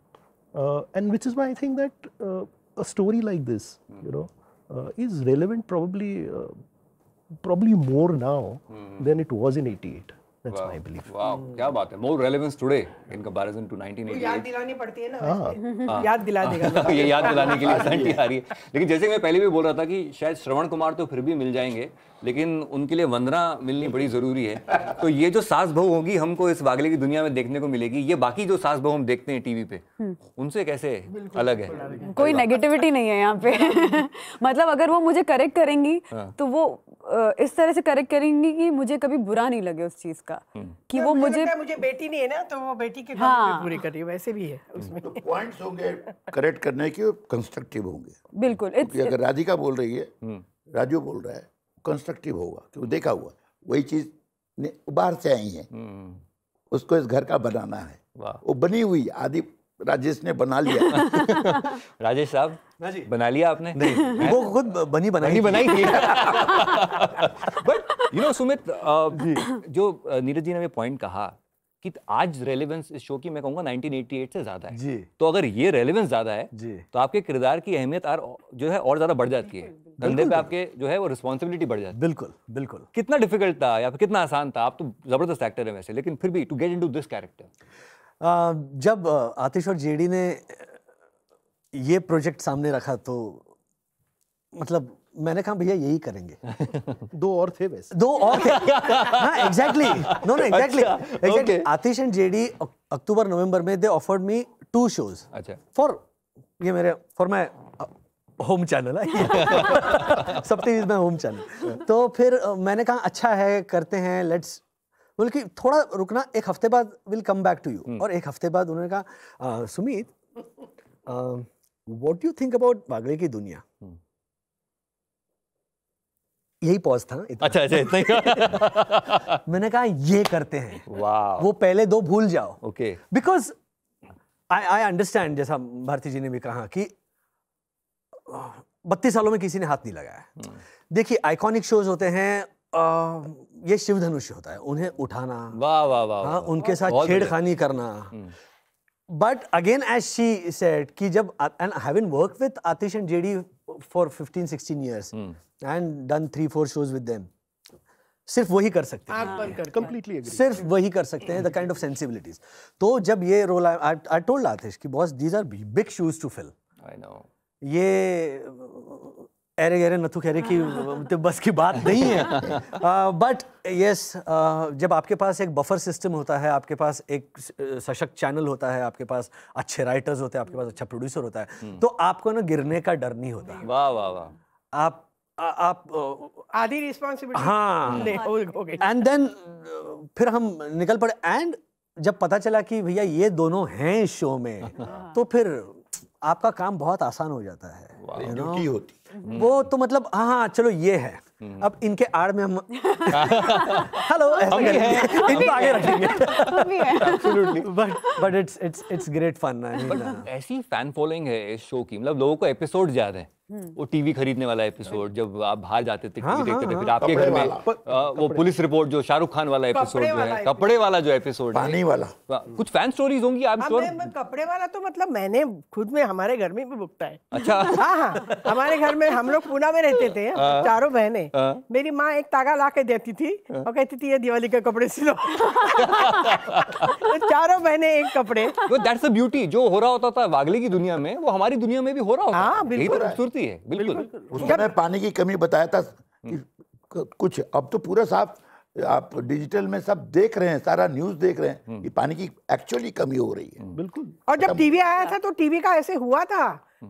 Speaker 2: and which is why I think that a story like this, you know, is relevant probably more now than it was in 88. That's my belief.
Speaker 1: Wow, क्या बात है, more relevance today in comparison to 1988.
Speaker 5: याद दिलानी पड़ती है ना, याद दिला देगा।
Speaker 1: ये याद दिलाने के लिए घंटी आ रही है। लेकिन जैसे मैं पहले भी बोल रहा था कि शायद श्रवण कुमार तो फिर भी मिल जाएंगे, लेकिन उनके लिए वंदना मिलनी बड़ी जरूरी है। तो ये जो सास बहू होगी हमको इस वागले की दुनिया में देखने को मिलेगी, ये बाकी जो सास बहू हम देखते हैं टीवी पे उनसे कैसे अलग है?
Speaker 6: कोई नेगेटिविटी नहीं है यहाँ पे। मतलब अगर वो मुझे करेक्ट करेंगी तो वो इस तरह से करेक्ट करेंगी कि मुझे कभी बुरा नहीं लगे उस चीज का, कि वो मुझे
Speaker 5: बेटी नहीं है ना तो वो बेटी के काम पूरे कर रही है, वैसे भी है उसमें।
Speaker 4: तो पॉइंट्स होंगे करेक्ट करने के, कंस्ट्रक्टिव होंगे।
Speaker 6: बिल्कुल।
Speaker 4: अगर राधिका बोल रही है, राजू बोल रहा है, कंस्ट्रक्टिव होगा क्योंकि देखा हुआ वही चीज बाहर से आई है, उसको इस घर का बनाना है, वो बनी हुई आदि राजेश ने बना लिया।
Speaker 1: राजेश साहब बना लिया आपने?
Speaker 3: नहीं, वो खुद बनाई थी।
Speaker 1: बट यू नो सुमित, जो नीरज जी ने पॉइंट कहा कि आज रेलेवेंस इस शो की मैं कहूंगा 1988 से ज्यादा है
Speaker 3: जी।
Speaker 1: तो अगर ये रेलेवेंस ज्यादा है
Speaker 3: जी,
Speaker 1: तो आपके किरदार की अहमियत जो है और ज्यादा बढ़ जाती है, कंधे पे आपके जो है वो रिस्पॉन्सिबिलिटी बढ़ जाती है।
Speaker 3: बिल्कुल बिल्कुल।
Speaker 1: कितना डिफिकल्ट था या फिर कितना आसान था? आप तो जबरदस्त एक्टर है वैसे, लेकिन फिर भी to get into this character.
Speaker 3: जब आतिश और जेडी ने ये प्रोजेक्ट सामने रखा तो मतलब मैंने कहा भैया यही करेंगे।
Speaker 2: दो और थे वैसे,
Speaker 3: दो और थे। हाँ exactly, no exactly. Atish and JD October November में दे ऑफर्ड मी 2 shows।
Speaker 1: अच्छा।
Speaker 3: फॉर माय होम चैनल है। Saptami is my home channel. तो फिर मैंने कहा अच्छा है करते हैं, लेट्स, बल्कि थोड़ा रुकना, एक हफ्ते बाद will come back to you. और एक हफ्ते बाद उन्होंने कहा Sumit what you think about Wagle की दुनिया। यही पॉज था।
Speaker 1: अच्छा इतना ही।
Speaker 3: मैंने कहा ये करते हैं।
Speaker 1: वाह।
Speaker 3: वो पहले 2 भूल जाओ।
Speaker 1: ओके।
Speaker 3: बिकॉज आई अंडरस्टैंड, जैसा भारती जी ने भी कहा कि 32 सालों में किसी ने हाथ नहीं लगाया। देखिए आइकॉनिक शोज होते हैं, ये शिव धनुष होता है, उन्हें उठाना,
Speaker 1: वाह वाह वाह,
Speaker 3: हाँ, उनके साथ छेड़खानी करना। But again as she said कि जब, and I have been work with Atish and JD for 15-16 years and done 3-4 shows with them, सिर्फ वही कर सकते हैं।
Speaker 2: completely agree,
Speaker 3: सिर्फ वही कर सकते हैं, the kind of sensibilities। तो जब ये रोल I told आतिश कि boss these are big shoes to fill।
Speaker 1: I know।
Speaker 3: ये अरे गहरे नथु खैरे की तो बस की बात नहीं है। बट यस, जब आपके पास एक बफर सिस्टम होता है, आपके पास एक सशक्त चैनल होता है, आपके पास अच्छे राइटर्स होते हैं, आपके पास अच्छा प्रोड्यूसर होता है, तो आपको ना गिरने का डर नहीं होता।
Speaker 1: वाह वाह वाह।
Speaker 3: आप
Speaker 5: आधी रिस्पॉन्सिबिलिटी
Speaker 3: हाँ
Speaker 5: हो गई।
Speaker 3: एंड देन फिर हम निकल पड़े। एंड जब पता चला कि भैया ये दोनों हैं इस शो में, तो फिर आपका काम बहुत आसान हो जाता है।
Speaker 4: ड्यूटी होती
Speaker 3: वो तो मतलब हाँ चलो ये है, अब इनके आड़ में हम हेलो इनको आगे रखेंगे।
Speaker 1: Absolutely.
Speaker 3: But it's great fun.
Speaker 1: ऐसी फैन फॉलोइंग है इस शो की, मतलब लोगों को एपिसोड याद है, वो टीवी खरीदने वाला एपिसोड, जब आप बाहर जाते थे टीवी देखते थे, फिर आपके घर में वो पुलिस रिपोर्ट, जो शाहरुख खान वाला एपिसोड जो है, कपड़े वाला जो एपिसोड,
Speaker 4: पानी वाला,
Speaker 1: कुछ फैन स्टोरीज होंगी आप श्योर।
Speaker 5: कपड़े वाला तो मतलब मैंने खुद में हमारे घर में भी भुगता है।
Speaker 1: अच्छा।
Speaker 5: हाँ, हमारे घर में हम लोग पूना में रहते थे, चारों बहनें। मेरी माँ एक तागा ला के देती थी और कहती थी ये दिवाली के कपड़े सिलो। चारों बहनें एक कपड़े।
Speaker 1: दैट्स द ब्यूटी, जो हो रहा होता था वागले की दुनिया में, वो हमारी दुनिया में भी हो रहा होता है।
Speaker 5: हाँ, बिल्कुल।
Speaker 1: यही तो खूबसूरती है। बिल्कुल।
Speaker 4: उसमें पानी की कमी बताया था कि कुछ, अब तो पूरा साफ आप डिजिटल में सब देख रहे हैं, सारा न्यूज़ देख रहे हैं कि पानी की एक्चुअली कमी हो रही है।
Speaker 2: बिल्कुल।
Speaker 5: और जब टीवी आया था तो टीवी का ऐसे हुआ था,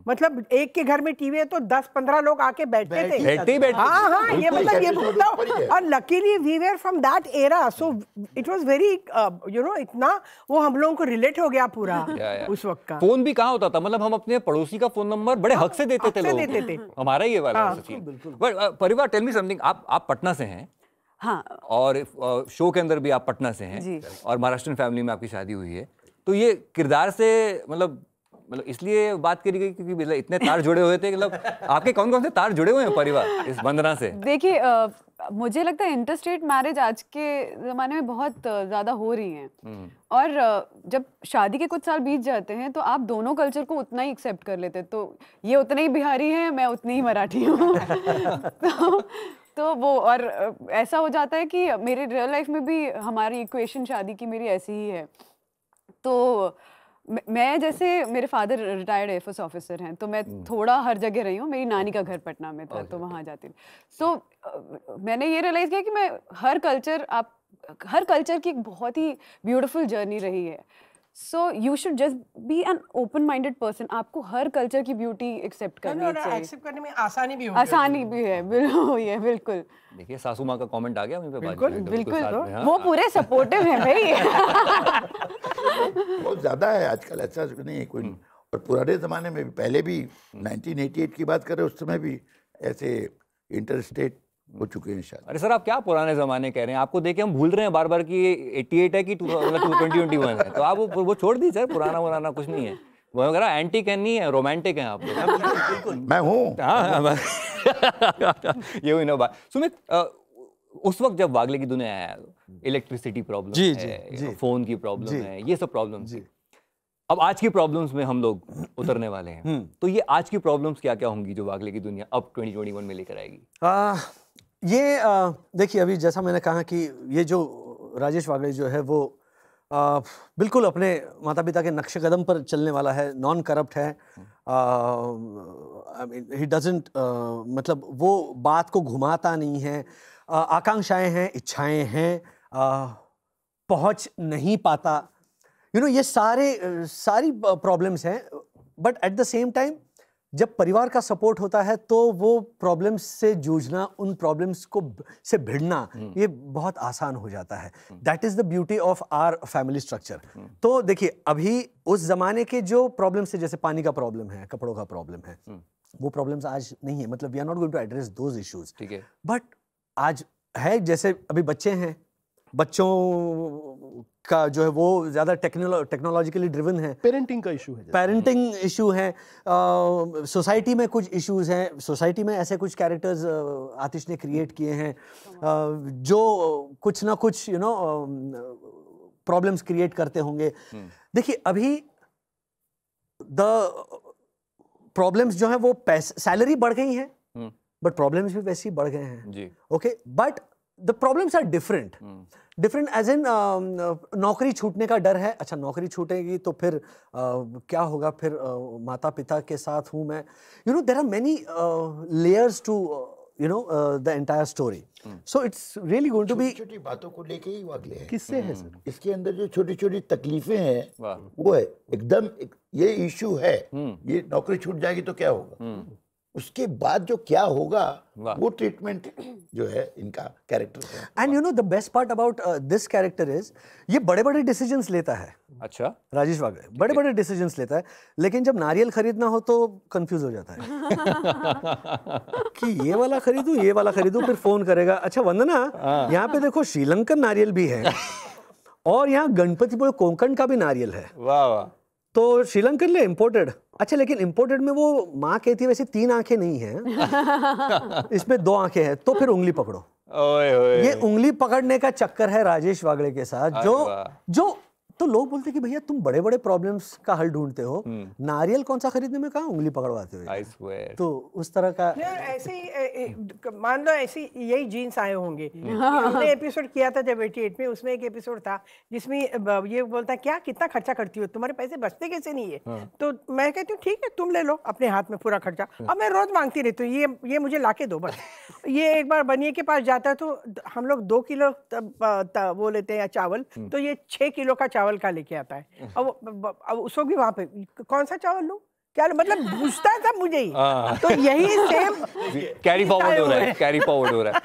Speaker 5: मतलब एक के घर में टीवी है तो 10-15 लोग आके बैठते थे। हाँ हाँ, ये मतलब ये मतलब, और luckily we were from that era, so it was very इतना वो हम लोगों को रिलेट हो गया पूरा उस वक्त का।
Speaker 1: फोन भी कहाँ होता था, मतलब हम अपने पड़ोसी का फोन नंबर बड़े हक से देते थे लोग, हमारा ये वाला सचिन। बट परिवार, टेल मी समथिंग, आप पटना से हैं?
Speaker 6: हाँ।
Speaker 1: और शो के अंदर भी आप पटना से हैं और महाराष्ट्रन फैमिली में आपकी शादी हुई है, तो ये किरदार से मतलब इसलिए बात करी गई क्योंकि इतने तार जुड़े हुए थे, मतलब आपके कौन कौन से तार जुड़े हुए हैं परिवार इस वंदना से?
Speaker 6: देखिए, मुझे लगता है इंटरस्टेट मैरिज आज के ज़माने में बहुत ज़्यादा हो रही हैं, और जब शादी के कुछ साल बीत जाते हैं तो आप दोनों कल्चर को उतना ही एक्सेप्ट कर लेते हैं। तो ये उतने ही बिहारी हैं, मैं उतनी ही मराठी हूँ। तो वो, और ऐसा हो जाता है कि मेरे रियल लाइफ में भी हमारी इक्वेशन शादी की मेरी ऐसी ही है। तो मैं, जैसे मेरे फादर रिटायर्ड एयरफोर्स ऑफिसर हैं, तो मैं थोड़ा हर जगह रही हूँ। मेरी नानी का घर पटना में था, तो वहाँ जाती थी। सो मैंने ये रियलाइज़ किया कि मैं हर कल्चर की एक बहुत ही ब्यूटीफुल जर्नी रही है। So you should just be an open minded person. आपको हर कल्चर की ब्यूटी एक्सेप्ट करनी चाहिए।
Speaker 5: एक्सेप्ट करने में आसानी भी
Speaker 6: है, बिल्कुल।
Speaker 1: देखिए, सासू माँ का कमेंट आ गया वहीं पे।
Speaker 6: बिल्कुल, वो पूरे सपोर्टिव हैं भाई।
Speaker 4: बहुत ज्यादा है आजकल, ऐसा नहीं है कोई। और पुराने जमाने में भी, पहले भी 1988 की बात करें, उस समय भी ऐसे इंटरस्टेट हो चुके हैं शायद।
Speaker 1: अरे सर, आप क्या पुराने जमाने कह रहे हैं? आपको देख के हम भूल रहे हैं बार बार कि 88 है कि 2021 है, तो आप वो छोड़ दीजिए सर, पुराना कुछ नहीं है। वो अगर एंटीक है, नहीं है, रोमांटिक है आप लोग।
Speaker 4: मैं हूँ।
Speaker 1: हाँ, ये हुई ना बात। सुमित, उस वक्त जब वागले की दुनिया आया, इलेक्ट्रिसिटी प्रॉब्लम है, फोन की प्रॉब्लम है, ये सब प्रॉब्लम थी। अब आज की प्रॉब्लम्स में हम लोग उतरने वाले हैं, तो ये आज की प्रॉब्लम्स क्या क्या होंगी जो वागले की दुनिया अब 2021 में लेकर आएगी?
Speaker 3: ये देखिए, अभी जैसा मैंने कहा कि ये जो राजेश वागले जो है वो बिल्कुल अपने माता पिता के नक्शे कदम पर चलने वाला है, नॉन करप्ट है। ही डजंट, मतलब वो बात को घुमाता नहीं है। आकांक्षाएं हैं, इच्छाएं हैं, पहुंच नहीं पाता, ये सारी प्रॉब्लम्स हैं। But at the same time जब परिवार का सपोर्ट होता है तो वो प्रॉब्लम्स से जूझना, उन प्रॉब्लम्स को से भिड़ना, ये बहुत आसान हो जाता है। That is the beauty of our family structure. तो देखिए, अभी उस जमाने के जो प्रॉब्लम्स है, जैसे पानी का प्रॉब्लम है, कपड़ों का प्रॉब्लम है, वो प्रॉब्लम्स आज नहीं है। मतलब we are not going to address those issues, ठीक है। बट आज है, जैसे अभी बच्चे हैं, बच्चों का जो है वो ज़्यादा टेक्नोलॉजिकली ड्रिवन है।
Speaker 2: पेरेंटिंग का इशू है,
Speaker 3: पेरेंटिंग इशू है। सोसाइटी में कुछ इश्यूज हैं। सोसाइटी में ऐसे कुछ कैरेक्टर्स आतिश ने क्रिएट किए हैं जो कुछ ना कुछ प्रॉब्लम्स क्रिएट करते होंगे। देखिए, अभी द प्रॉब्लम्स जो है वो सैलरी बढ़ गई है, बट प्रॉब्लम्स भी वैसे ही बढ़ गए हैं, okay. But the problems are different as in नौकरी छूटने का डर है। अच्छा, नौकरी छूटेगी तो फिर क्या होगा, फिर माता पिता के साथ हूँ मैं। There are many layers to the entire story. So it's really going to be,
Speaker 4: छोटी बातों को लेके ही वागले है।
Speaker 2: किससे है सर?
Speaker 4: इसके अंदर जो छोटी छोटी तकलीफें हैं वो है एकदम, ये इशू है। ये नौकरी छूट जाएगी तो क्या होगा, उसके बाद जो क्या होगा, वो ट्रीटमेंट जो है इनका कैरेक्टर है।
Speaker 3: And the best part about this character is, ये बड़े बड़े डिसीजंस लेता है।
Speaker 1: अच्छा,
Speaker 3: राजेश वागले बड़े बड़े डिसीजंस लेता है, लेकिन जब नारियल खरीदना हो तो कंफ्यूज हो जाता है कि ये वाला खरीदूं, ये वाला खरीदूं। फिर फोन करेगा, अच्छा वंदना, यहाँ पे देखो श्रीलंकन नारियल भी है और यहाँ गणपतिपुर कोंकण का भी नारियल है।
Speaker 1: वाह वाह।
Speaker 3: तो श्रीलंकन ले इम्पोर्टेड। अच्छा, लेकिन इम्पोर्टेड में वो माँ कहती है वैसे 3 आंखें नहीं हैं, इसमें 2 आंखें हैं, तो फिर उंगली पकड़ो।
Speaker 1: ओए ओए।
Speaker 3: ये उंगली पकड़ने का चक्कर है राजेश वागले के साथ, जो तो लोग बोलते कि भैया तुम बड़े बड़े प्रॉब्लम्स का हल ढूंढते हो, नारियल कौन सा खरीदने में कहाँ उंगली पकड़वाते हो?
Speaker 1: I swear.
Speaker 3: तो उस तरह का
Speaker 5: ऐसे ही मान लो ऐसे यही जीन्स आए होंगे। हमने एपिसोड किया था जब 88 में, उसमें एक एपिसोड था जिसमें ये बोलता क्या कितना खर्चा करती हो, तुम्हारे पैसे बचते कैसे नहीं है? तो मैं कहती हूँ ठीक है तुम ले लो अपने हाथ में पूरा खर्चा। अब मैं रोज मांगती रहती हूँ ये मुझे लाके दो बस। ये एक बार बनिए के पास जाता है तो हम लोग 2 किलो वो लेते हैं चावल, तो ये 6 किलो का चावल का लेके आता है। अब उसको भी वहां पे कौन सा चावल लूं, क्या मतलब पूछता था मुझे ही। तो यही सेम
Speaker 1: कैरी फॉरवर्ड हो रहा है, कैरी फॉरवर्ड हो रहा है।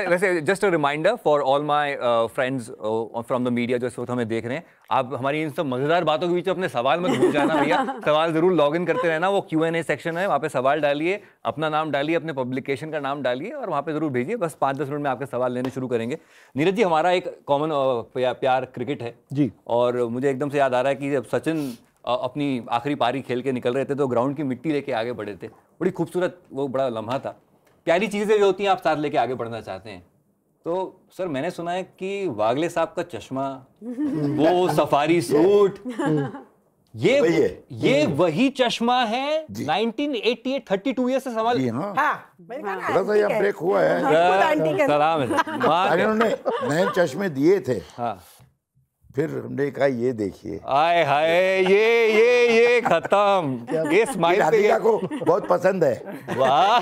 Speaker 1: वैसे just a reminder for all my friends from the media जो इस वक्त हमें देख रहे हैं, आप हमारी इन सब मजेदार बातों के बीच अपने सवाल मत भूल जाना भैया। सवाल जरूर लॉग इन करते रहना, वो Q&A सेक्शन है, वहाँ पे सवाल डालिए, अपना नाम डालिए, अपने पब्लिकेशन का नाम डालिए और वहाँ पे जरूर भेजिए। बस 5-10 मिनट में आपके सवाल लेने शुरू करेंगे। नीरज जी, हमारा एक कॉमन प्यार क्रिकेट है
Speaker 2: जी,
Speaker 1: और मुझे एकदम से याद आ रहा है कि जब सचिन अपनी आखिरी पारी खेल के निकल रहे थे तो ग्राउंड की मिट्टी लेके आगे बढ़े थे। बड़ी खूबसूरत वो बड़ा लम्हा था। प्यारी चीज़ें जो होती हैं आप साथ लेके आगे बढ़ना चाहते हैं। तो सर मैंने सुना है कि वागले साहब का चश्मा, वो सफारी सूट, ये वही चश्मा है 1988, 32 ईयर से संभाल।
Speaker 4: थोड़ा सा यहाँ ब्रेक हुआ है।
Speaker 1: सलाम है।
Speaker 4: उन्होंने नए चश्मे दिए थे,
Speaker 1: हाँ,
Speaker 4: फिर हमने कहा ये देखिए,
Speaker 1: आए हाय, ये खत्म, ये स्माइल
Speaker 4: राधिका को बहुत पसंद है।
Speaker 1: वाह,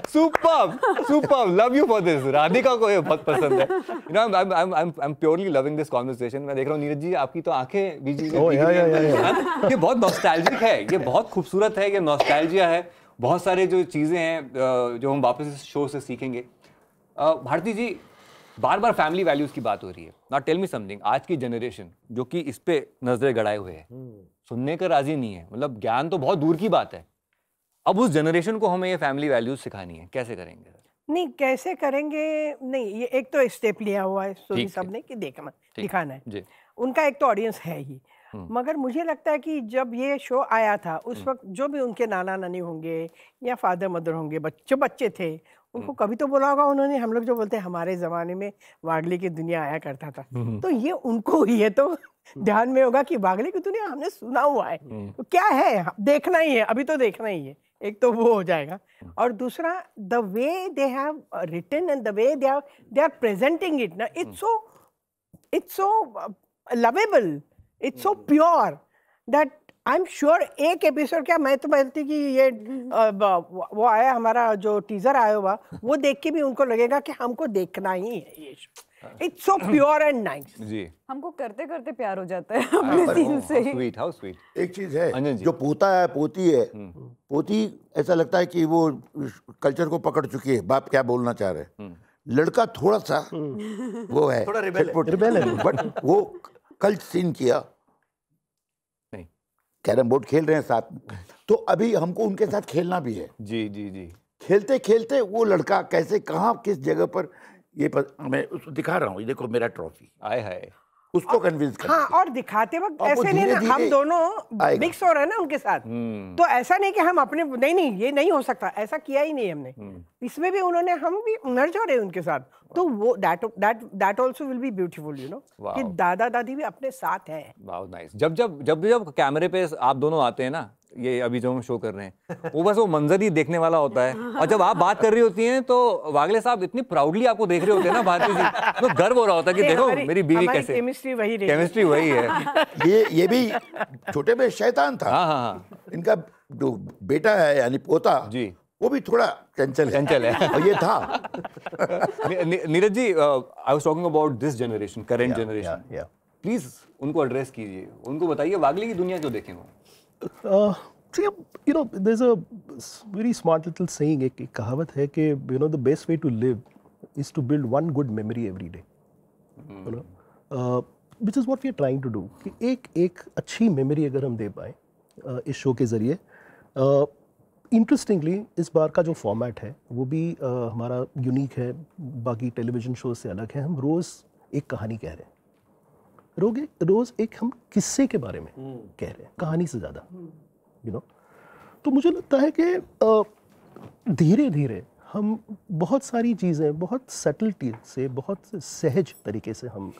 Speaker 1: super, love you for this. Radhika को ये बहुत पसंद है। You no I am purely loving this conversation. मैं देख रहा हूँ नीरज जी आपकी तो आंखें बीच ये बहुत नॉस्टैल्जिक है, ये बहुत खूबसूरत है, ये नॉस्टैल्जिया है। बहुत सारे जो चीजें हैं जो हम वापस इस शो से सीखेंगे। भारती जी, बार बार फैमिली वैल्यूज की बात हो रही है। नाउ टेल मी समथिंग, आज की जनरेशन जो कि इस पे नजरें गड़ाए हुए है, सुनने का राजी नहीं है, मतलब ज्ञान तो बहुत दूर की बात है। अब उस जनरेशन को हमें ये फैमिली वैल्यूज सिखानी है, कैसे करेंगे?
Speaker 5: नहीं कैसे करेंगे, नहीं ये एक तो स्टेप लिया हुआ है सोनी साहब ने कि देखना दिखाना है जी। उनका एक तो ऑडियंस है ही, मगर मुझे लगता है कि जब ये शो आया था उस वक्त जो भी उनके नाना नानी होंगे या फादर मदर होंगे, जो बच्चे थे उनको कभी तो बोला होगा उन्होंने, हम लोग जो बोलते हैं हमारे जमाने में वागले की दुनिया आया करता था, तो ये उनको ये तो ध्यान में होगा कि वागले की दुनिया हमने सुना हुआ है, तो क्या है देखना ही है, अभी तो देखना ही है। एक तो वो हो जाएगा, और दूसरा the way they have written and the way they are presenting it ना, it's so lovable, it's so pure that I am sure एक एपिसोड, क्या मैं तो बोलती कि ये वो आया हमारा जो टीजर आया हुआ वो देख के भी उनको लगेगा कि हमको देखना ही है ये show. It's so pure and nice जी।
Speaker 6: हमको करते करते प्यार हो जाता है अपने सीन से।
Speaker 1: How sweet.
Speaker 4: एक चीज है जो पोता है पोती है, पोती ऐसा लगता है कि वो कल्चर को पकड़ चुकी है, बाप क्या बोलना चाह रहे हैं। लड़का थोड़ा सा वो है, थोड़ा रिबेल है, बट वो कल सीन किया, कैरम बोर्ड खेल रहे हैं साथ में, तो अभी हमको उनके साथ खेलना भी है।
Speaker 1: जी जी जी।
Speaker 4: खेलते खेलते वो लड़का कैसे कहाँ किस जगह पर ये मैं उसको दिखा रहा हूँ, ये देखो मेरा ट्रॉफी,
Speaker 1: आए हाय,
Speaker 4: उसको कन्विंस कर।
Speaker 5: हाँ, और दिखाते वक्त ऐसे नहीं ना हम दोनों मिक्स हो रहे हैं ना उनके साथ, तो ऐसा नहीं कि हम अपने नहीं ये नहीं हो सकता, ऐसा किया ही नहीं हमने। इसमें भी उन्होंने, हम भी मर्ज हो रहे हैं उनके साथ, तो वो that also will be beautiful, you know, कि दादा दादी भी अपने साथ हैं।
Speaker 1: Wow nice. जब कैमरे पे आप दोनों आते हैं ना, ये अभी जो हम शो कर रहे हैं, वो बस वो मंजर ही देखने वाला होता है, और जब आप बात कर रही होती हैं तो वागले साहब इतनी प्राउडली आपको देख रहे होते हैं ना भारती जी, तो गर्व हो रहा होता है कि देखो मेरी बीवी कैसे,
Speaker 5: केमिस्ट्री
Speaker 1: वही है।
Speaker 4: ये भी छोटे में शैतान था।
Speaker 1: हाँ।
Speaker 4: इनका जो बेटा है यानी पोता
Speaker 1: जी,
Speaker 4: वो भी थोड़ा चंचल है और ये था।
Speaker 1: Neeraj ji, I was talking about this generation, current generation, please उनको एड्रेस कीजिए, उनको बताइए वागले की दुनिया क्यों देखें वो।
Speaker 2: You know, there's a very smart little saying, एक कहावत है कि you know the best way to live is to build one good memory every day, you know, which is what we are trying to do, कि एक अच्छी memory अगर हम दे पाए इस शो के ज़रिए। इंटरेस्टिंगली इस बार का जो फॉर्मेट है वो भी हमारा यूनिक है, बाकी टेलीविज़न शो से अलग है। हम रोज़ एक कहानी कह रहे हैं, रोज़ एक हम किस्से के बारे में कह रहे हैं, कहानी से ज़्यादा, यू नो। तो मुझे लगता है कि धीरे धीरे हम बहुत सारी चीज़ें बहुत सटलिटी से, बहुत सहज तरीके से हम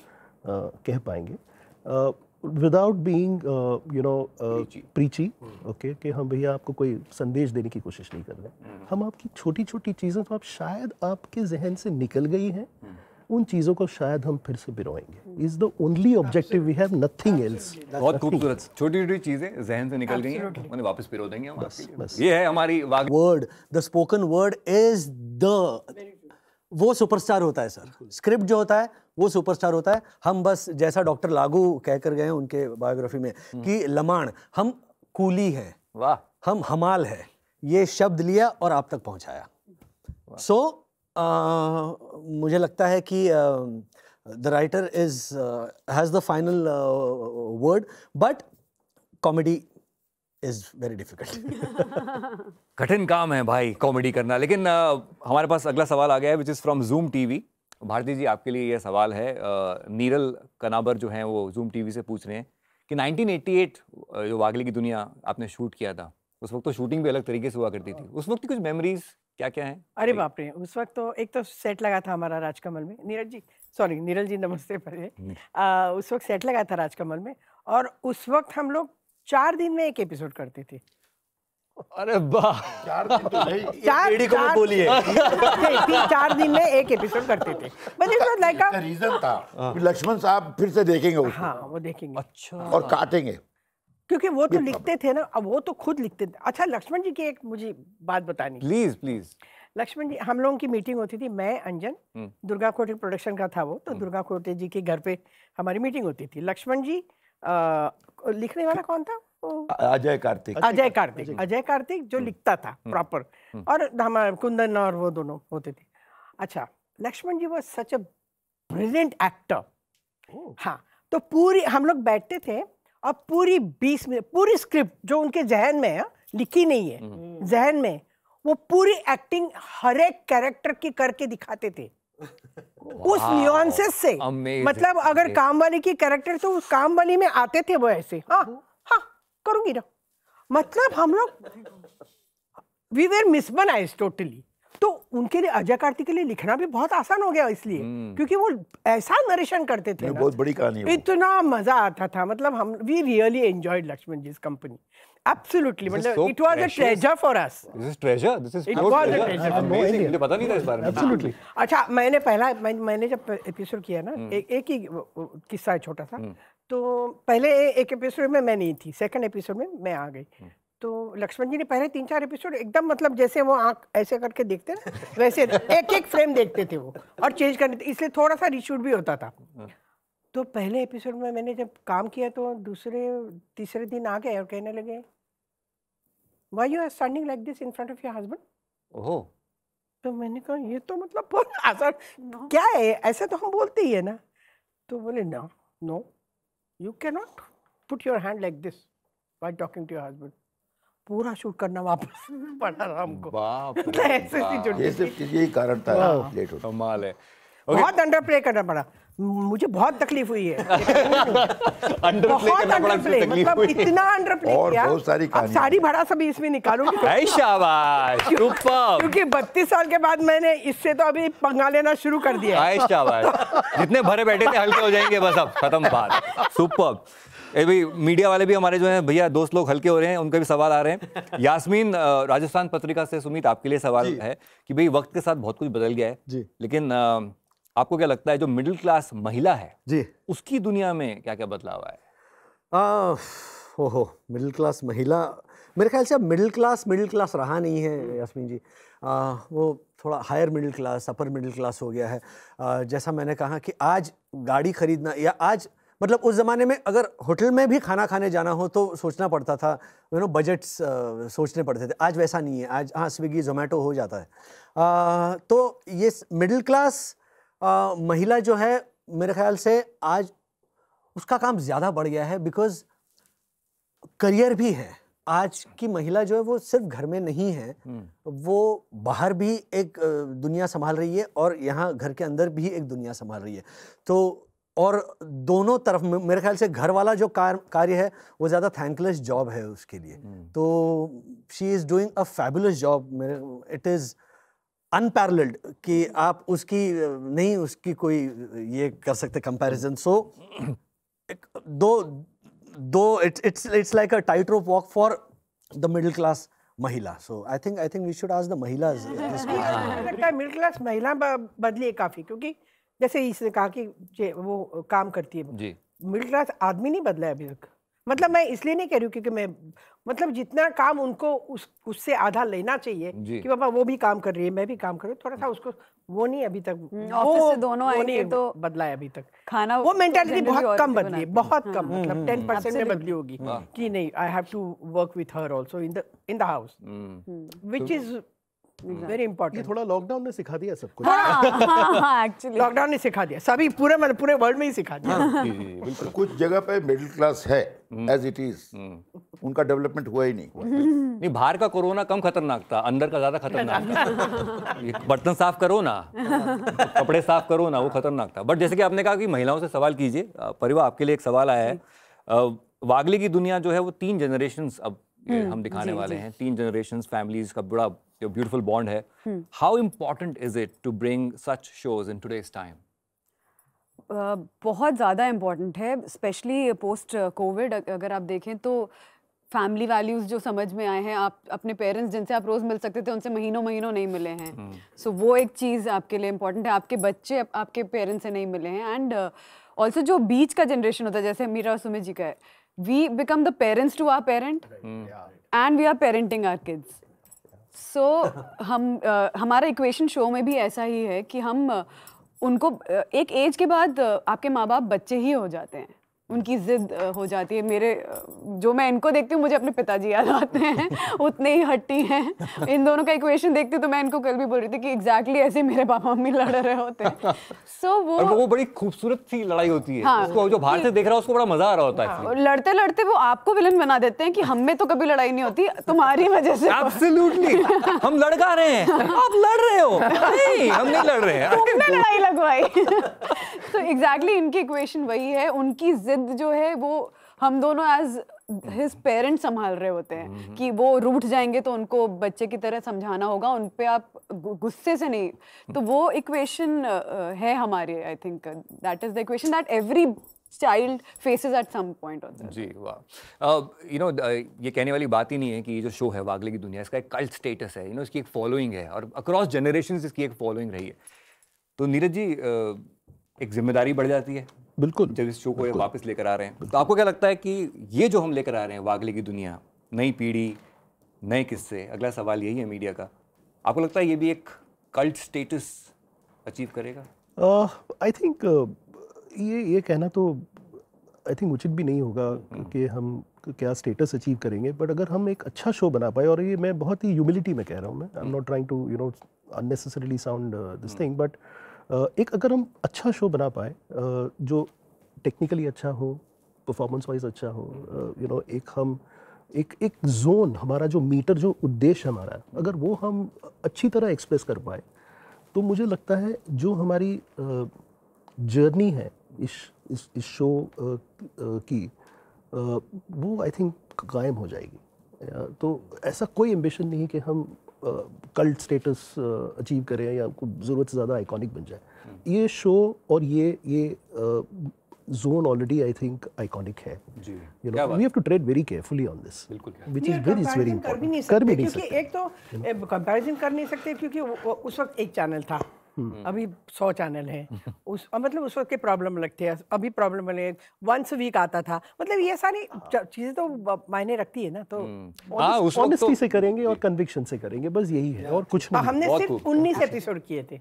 Speaker 2: कह पाएंगे विदाउट बीइंग प्रीची, ओके, कि हम भैया आपको कोई संदेश देने की कोशिश नहीं कर रहे। हम आपकी छोटी छोटी चीज़ें तो आप शायद आपके जहन से निकल गई हैं, उन चीज़ों को शायद हम फिर से पिरोएंगे। Is the only objective, we have nothing else.
Speaker 1: बहुत खूबसूरत, छोटी छोटी चीजें जहन से निकल गई हैं, उन्हें वापस पिरो देंगे हम आपके लिए। ये है हमारी
Speaker 3: word, the spoken word is the, वो सुपरस्टार होता है सर। स्क्रिप्ट जो होता है वो सुपरस्टार होता है। हम बस जैसा डॉक्टर लागू कहकर गए हैं उनके बायोग्राफी में कि लमाण, हम कूली हैं,
Speaker 1: वाह,
Speaker 3: हम हमाल है, ये शब्द लिया और आप तक पहुंचाया। सो मुझे लगता है कि the writer is has the final word, but comedy is very difficult.
Speaker 1: कठिन काम है भाई कॉमेडी करना। लेकिन हमारे पास अगला सवाल आ गया है, which is from Zoom TV. Bharti ji, आपके लिए यह सवाल है। नीरल कनाबर जो हैं वो जूम टीवी से पूछ रहे हैं कि 1988 जो वागले की दुनिया आपने शूट किया था, उस वक्त तो शूटिंग भी अलग तरीके से हुआ करती थी, उस वक्त की कुछ मेमोरीज क्या क्या हैं?
Speaker 5: अरे बाप रे, उस वक्त तो एक तो सेट लगा था हमारा राजकमल में। नीरल जी नमस्ते पहले। उस वक्त सेट लगा था राजकमल में, और उस वक्त हम लोग 4 दिन में एक एपिसोड करते थे।
Speaker 1: अरे वाह,
Speaker 4: 4 दिन तो नहीं,
Speaker 5: 4 दिन में एक एपिसोड करते थे। But it was like a
Speaker 4: reason था कि लक्ष्मण साहब फिर से देखेंगे उसको।
Speaker 5: हाँ, वो देखेंगे।
Speaker 1: अच्छा,
Speaker 4: और काटेंगे,
Speaker 5: क्योंकि वो तो लिखते थे ना, अब वो तो खुद लिखते थे। अच्छा, लक्ष्मण जी की एक मुझे बात बतानी।
Speaker 1: Please please.
Speaker 5: लक्ष्मण जी, हम लोगों की मीटिंग होती थी, मैं, अंजन, दुर्गा कोटे प्रोडक्शन का था वो, तो दुर्गा कोटे जी के घर पे हमारी मीटिंग होती थी। लक्ष्मण जी, लिखने वाला कौन था?
Speaker 4: अजय कार्तिक।
Speaker 5: अजय कार्तिक जो लिखता था प्रॉपर, और हमारे कुंदन और वो दोनों होते थे। अच्छा, लक्ष्मण जी वो सच अ ब्रिलियंट एक्टर। हाँ, तो पूरी हम लोग बैठते थे और पूरी 20 मिनट पूरी स्क्रिप्ट जो उनके जहन में है, लिखी नहीं है, जहन में, वो पूरी एक्टिंग हर एक कैरेक्टर की करके दिखाते थे उस न्यूएंसेस से। मतलब अगर काम वाली की कैरेक्टर, तो उस काम वाली में आते थे वो ऐसे, हाँ हाँ करूंगी ना। मतलब हम लोग वी वेर मिसमनाइज्ड टोटली। तो उनके लिए, अजय कार्तिक के लिए लिखना भी बहुत आसान हो गया इसलिए, क्योंकि वो ऐसा नरेशन करते थे ना,
Speaker 4: बहुत बड़ी कहानी है,
Speaker 5: इतना मजा आता था। मतलब हम we really enjoyed Laxman ji company, absolutely. मतलब it was a treasure for us.
Speaker 1: This is treasure, this is
Speaker 5: it was a treasure,
Speaker 1: amazing. मुझे पता नहीं था इस बारे में।
Speaker 2: एब्सोल्युटली।
Speaker 5: अच्छा, मैंने जब एपिसोड किया ना, एक ही किस्सा है छोटा सा। तो पहले एक एपिसोड में मैं नहीं थी, सेकंड एपिसोड में मैं आ गई। तो लक्ष्मण जी ने पहले 3-4 एपिसोड एकदम, मतलब जैसे वो आंख ऐसे करके देखते ना, वैसे एक फ्रेम देखते थे वो, और चेंज करते थे, इसलिए थोड़ा सा रीशूट भी होता था। तो पहले एपिसोड में मैंने जब काम किया, तो तीसरे दिन आ गए और कहने लगे, why you are standing like this in front of your husband.
Speaker 1: ओहो।
Speaker 5: तो मैंने कहा, ये तो मतलब बहुत आसान, क्या है, ऐसे तो हम बोलते ही है ना। तो बोले, no you can not put your hand like this while talking to your husband. पूरा शूट करना वापस पड़ा हमको।
Speaker 1: बाप रे,
Speaker 5: ऐसे
Speaker 4: ये सब चीजें ही कारण था लेट होता।
Speaker 1: कमाल है।
Speaker 5: बहुत अंडर प्ले करना पड़ा, मुझे बहुत तकलीफ हुई है।
Speaker 1: अंडर प्ले
Speaker 5: बहुत
Speaker 1: करना पड़ा,
Speaker 5: अंडर प्ले,
Speaker 1: तकलीफ
Speaker 5: मतलब
Speaker 1: हुई।
Speaker 5: इतना अंडर प्ले
Speaker 4: और
Speaker 5: किया।
Speaker 4: बहुत सारी
Speaker 5: अब
Speaker 4: कहानियां।
Speaker 5: सारी भड़ा सभी इसमें निकालूंगी,
Speaker 1: ऐ शाबाश, सुपर।
Speaker 5: क्योंकि 32 साल के बाद मैंने इससे तो अभी पंगा लेना शुरू कर दिया है।
Speaker 1: ऐ शाबाश, जितने भरे बैठे थे हल्के हो जाएंगे, बस अब खत्म बात। सुपर। भाई मीडिया वाले भी हमारे जो हैं भैया दोस्त लोग हल्के हो रहे हैं, उनके भी सवाल आ रहे हैं। यास्मीन राजस्थान पत्रिका से, सुमित आपके लिए सवाल है कि भाई वक्त के साथ बहुत कुछ बदल गया है
Speaker 3: जी,
Speaker 1: लेकिन आपको क्या लगता है जो मिडिल क्लास महिला है
Speaker 3: जी,
Speaker 1: उसकी दुनिया में क्या क्या बदलाव आया है?
Speaker 3: ओहो, मिडिल क्लास महिला, मेरे ख्याल से अब मिडिल क्लास रहा नहीं है यास्मीन जी। वो थोड़ा higher middle class, upper middle class हो गया है। जैसा मैंने कहा कि आज गाड़ी खरीदना, या आज मतलब उस ज़माने में अगर होटल में भी खाना खाने जाना हो तो सोचना पड़ता था, बजट्स सोचने पड़ते थे। आज वैसा नहीं है, आज हाँ स्विगी जोमेटो हो जाता है। तो ये मिडिल क्लास महिला जो है, मेरे ख्याल से आज उसका काम ज़्यादा बढ़ गया है, बिकॉज करियर भी है। आज की महिला जो है वो सिर्फ घर में नहीं है, वो बाहर भी एक दुनिया संभाल रही है और यहाँ घर के अंदर भी एक दुनिया संभाल रही है। तो और दोनों तरफ मेरे ख्याल से घर वाला जो कार्य है वो ज़्यादा थैंकलेस जॉब है उसके लिए। तो she is doing a fabulous job. It is unparalleled कि आप उसकी नहीं उसकी कोई ये कर सकते कंपैरिजन. सो दो it's like a tightrope walk for the middle class महिला. So I think we should ask the महिलाs this question.
Speaker 5: मुझे लगता है मिडिल क्लास महिला बदली है काफी, क्योंकि जैसे इसने कहा कि वो काम करती है
Speaker 1: जी.
Speaker 5: मिडिल क्लास आदमी नहीं बदला है अभी तक. मतलब मैं इसलिए नहीं कह रही हूँ क्योंकि मैं मतलब जितना काम उनको उससे आधा लेना चाहिए कि बाबा वो भी काम कर रही है, मैं भी काम कर रही हूँ, थोड़ा सा उसको वो नहीं अभी तक
Speaker 6: ऑफिस से दोनों आएंगे तो
Speaker 5: बदला है अभी तक.
Speaker 6: खाना
Speaker 5: वो मेंटालिटी बहुत कम बदली है, बहुत कम, मतलब 10% में बदली होगी कि नहीं I have to work with her also in the house, which is very important.
Speaker 2: ये थोड़ा लॉकडाउन ने सिखा दिया सब कुछ.
Speaker 6: हाँ एक्चुअली
Speaker 5: लॉकडाउन ने सिखा दिया, सभी पूरे वर्ल्ड में ही सिखा दिया.
Speaker 4: बिल्कुल. कुछ जगह पे मिडिल क्लास है एज इट इज, उनका डेवलपमेंट हुआ ही नहीं.
Speaker 1: नहीं, बाहर का कोरोना कम खतरनाक था, अंदर का ज्यादा खतरनाक था. ये बर्तन साफ करो ना, कपड़े साफ करो ना, वो खतरनाक था. बट जैसे कि आपने कहा कि महिलाओं से सवाल कीजिए, परिवार आपके लिए एक सवाल आया है. वागले की दुनिया जो है वो 3 जनरेशंस अब हम दिखाने वाले हैं. 3 जनरेशंस फैमिलीज का बड़ा ब्यूटीफुल बॉन्ड है. How important is it to bring such shows in today's time?
Speaker 6: बहुत ज़्यादा इम्पॉर्टेंट है, स्पेशली पोस्ट कोविड. अगर आप देखें तो फैमिली वैल्यूज़ जो समझ में आए हैं, आप अपने पेरेंट्स जिनसे आप रोज़ मिल सकते थे उनसे महीनों नहीं मिले हैं. सो वो एक चीज़ आपके लिए इम्पॉर्टेंट है. आपके बच्चे आपके पेरेंट्स से नहीं मिले हैं. एंड ऑल्सो जो बीच का जनरेशन होता है, जैसे मीरा और सुमित जी का है, we become the parents to our parent and we are parenting our kids. So हमारा इक्वेशन शो में भी ऐसा ही है कि हम उनको एक एज के बाद आपके माँ बाप बच्चे ही हो जाते हैं, उनकी जिद हो जाती है. मेरे जो मैं इनको देखती हूँ मुझे अपने पिताजी याद आते हैं, उतने ही हट्टी हैं. इन दोनों का इक्वेशन देखती हूँ तो मैं इनको कल भी बोल रही थी कि एग्जैक्टली ऐसे मेरे पापा मम्मी लड़ रहे होते हैं. सो
Speaker 1: वो बड़ी खूबसूरत सी लड़ाई होती है.
Speaker 6: हाँ,
Speaker 1: उसको जो बाहर से देख रहा है उसको बड़ा मजा आ रहा होता है.
Speaker 6: लड़ते लड़ते वो आपको विलन बना देते हैं कि हम में तो कभी लड़ाई नहीं होती, तुम्हारी वजह से.
Speaker 1: एब्सोल्युटली. हम लड़का रहे हैं, आप लड़ रहे हो. नहीं, हम नहीं लड़ रहे हैं,
Speaker 6: तुमने लड़ाई लगवाई. तो एग्जैक्टली इनकी इक्वेशन वही है. उनकी जिद जो है वो हम दोनों एज हिज पेरेंट्स संभाल रहे होते हैं कि वो रूठ जाएंगे तो उनको बच्चे की तरह समझाना होगा, उन पे आप गुस्से से नहीं. तो वो इक्वेशन है हमारे. I think that is the equation that every child faces at some point of the.
Speaker 1: जी वाह. यू नो ये कहने वाली बात ही नहीं है कि ये जो शो है वागले की दुनिया, इसका एक कल्ट स्टेटस है. यू नो इसकी एक फॉलोइंग है और अक्रॉस जनरेशंस इसकी एक फॉलोइंग रही है. तो नीरज जी एक जिम्मेदारी बढ़ जाती है
Speaker 2: बिल्कुल
Speaker 1: जब इस शो को वापस लेकर आ रहे हैं. तो आपको क्या लगता है कि ये जो हम लेकर आ रहे हैं वागले की दुनिया, नई पीढ़ी, नए किस्से, अगला सवाल यही है मीडिया का, आपको लगता है ये भी एक कल्ट स्टेटस अचीव करेगा?
Speaker 2: आई थिंक ये कहना तो आई थिंक उचित भी नहीं होगा कि हम क्या स्टेटस अचीव करेंगे. बट अगर हम एक अच्छा शो बना पाए, और ये मैं बहुत ही ह्यूमिलिटी में कह रहा हूँ, मैं I am not trying to you know unnecessarily sound this thing, but एक अगर हम अच्छा शो बना पाए जो टेक्निकली अच्छा हो, परफॉर्मेंस वाइज अच्छा हो, यू नो एक हम एक जोन, हमारा जो मीटर, जो उद्देश्य हमारा है, अगर वो हम अच्छी तरह एक्सप्रेस कर पाए, तो मुझे लगता है जो हमारी जर्नी है इस शो की, वो आई थिंक कायम हो जाएगी. तो ऐसा कोई एम्बिशन नहीं कि हम कल्ट स्टेटस अचीव करें या ज़रूरत से ज़्यादा आइकॉनिक बन जाए. ये शो और ये zone already I think iconic है. You know we have to tread very carefully on this, which is very important. कर भी नहीं सकते
Speaker 5: क्योंकि एक तो कंपैरिजन कर नहीं सकते क्योंकि उस वक्त एक चैनल था, अभी 100 चैनल हैं. मतलब उस वक्त के प्रॉब्लम अलग थे, अभी प्रॉब्लम अलग. वंस वीक आता था. मतलब ये सारी चीजें तो मायने रखती है ना. तो
Speaker 2: ऑनेस्टी से करेंगे और कन्विक्शन से करेंगे, बस यही है और कुछ नहीं.
Speaker 5: हमने सिर्फ 19 एपिसोड किए थे,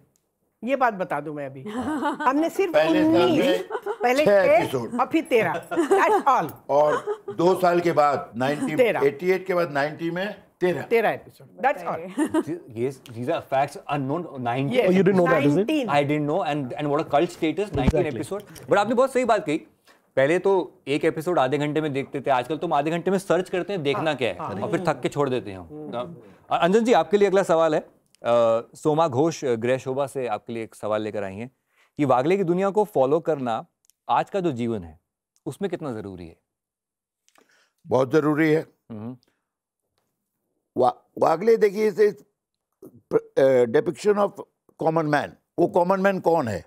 Speaker 5: ये बात बता दूं मैं अभी. हमने सिर्फ 19 पहले 6 और फिर 13, दैट्स ऑल. और
Speaker 4: 2 साल के बाद 88 के बाद 90 में 13
Speaker 5: episode, that's all.
Speaker 1: Yes, these are facts unknown. 19.
Speaker 5: Yes.
Speaker 2: Oh, you didn't know that, is it?
Speaker 5: 19.
Speaker 1: I didn't know, and what a cult status. 19 episode. But आपने बहुत सही बात कही. पहले तो एक एपिसोड आधे घंटे में देखते थे, आजकल तुम आधे घंटे में सर्च करते हैं देखना क्या है और फिर थक के छोड़ देते हैं. अंजन जी आपके लिए अगला सवाल है. सोमा घोष गृह शोभा से आपके लिए एक सवाल लेकर आई हैं कि वागले की दुनिया को फॉलो करना आज का जो जीवन है उसमें कितना जरूरी है?
Speaker 4: बहुत जरूरी है. वागले देखिए, इसे डिपिक्शन ऑफ कॉमन मैन, वो कॉमन मैन कौन है?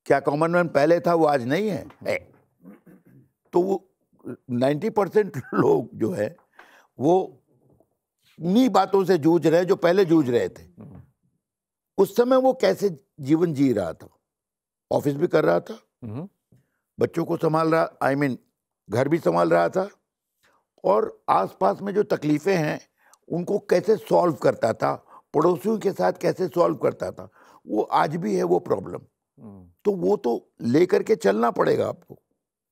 Speaker 4: क्या कॉमन मैन पहले था, वो आज नहीं है? तो वो 90% लोग जो है वो उन्हीं बातों से जूझ रहे जो पहले जूझ रहे थे। उस समय वो कैसे जीवन जी रहा था, ऑफिस भी कर रहा था, बच्चों को संभाल रहा, घर भी संभाल रहा था, और आसपास में जो तकलीफें हैं उनको कैसे सॉल्व करता था, पड़ोसियों के साथ कैसे सॉल्व करता था, वो आज भी है वो प्रॉब्लम। तो वो तो लेकर के चलना पड़ेगा आपको,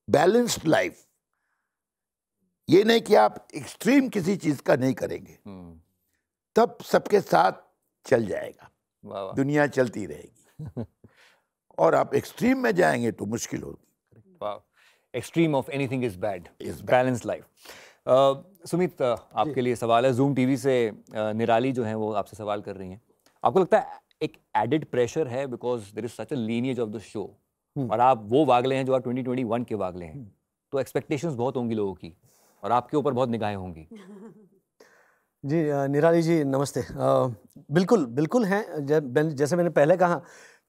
Speaker 4: बैलेंस्ड लाइफ। ये नहीं कि आप एक्सट्रीम किसी चीज का नहीं करेंगे, तब सबके साथ चल जाएगा, दुनिया चलती रहेगी। और आप एक्सट्रीम में जाएंगे तो मुश्किल होगी।
Speaker 1: Extreme of anything is bad, is balance life. Sumit, आपके लिए सवाल है जूम टीवी से। निराली जो है वो आपसे सवाल कर रही हैं, आपको लगता है एक एडेड प्रेशर है because there is such a lineage of the show, और आप वो वागले हैं जो आप 2021 के वागले हैं, तो एक्सपेक्टेशंस बहुत होंगी लोगों की और आपके ऊपर बहुत निगाहें होंगी।
Speaker 3: जी निराली जी नमस्ते। बिल्कुल बिल्कुल हैं, जैसे मैंने पहले कहा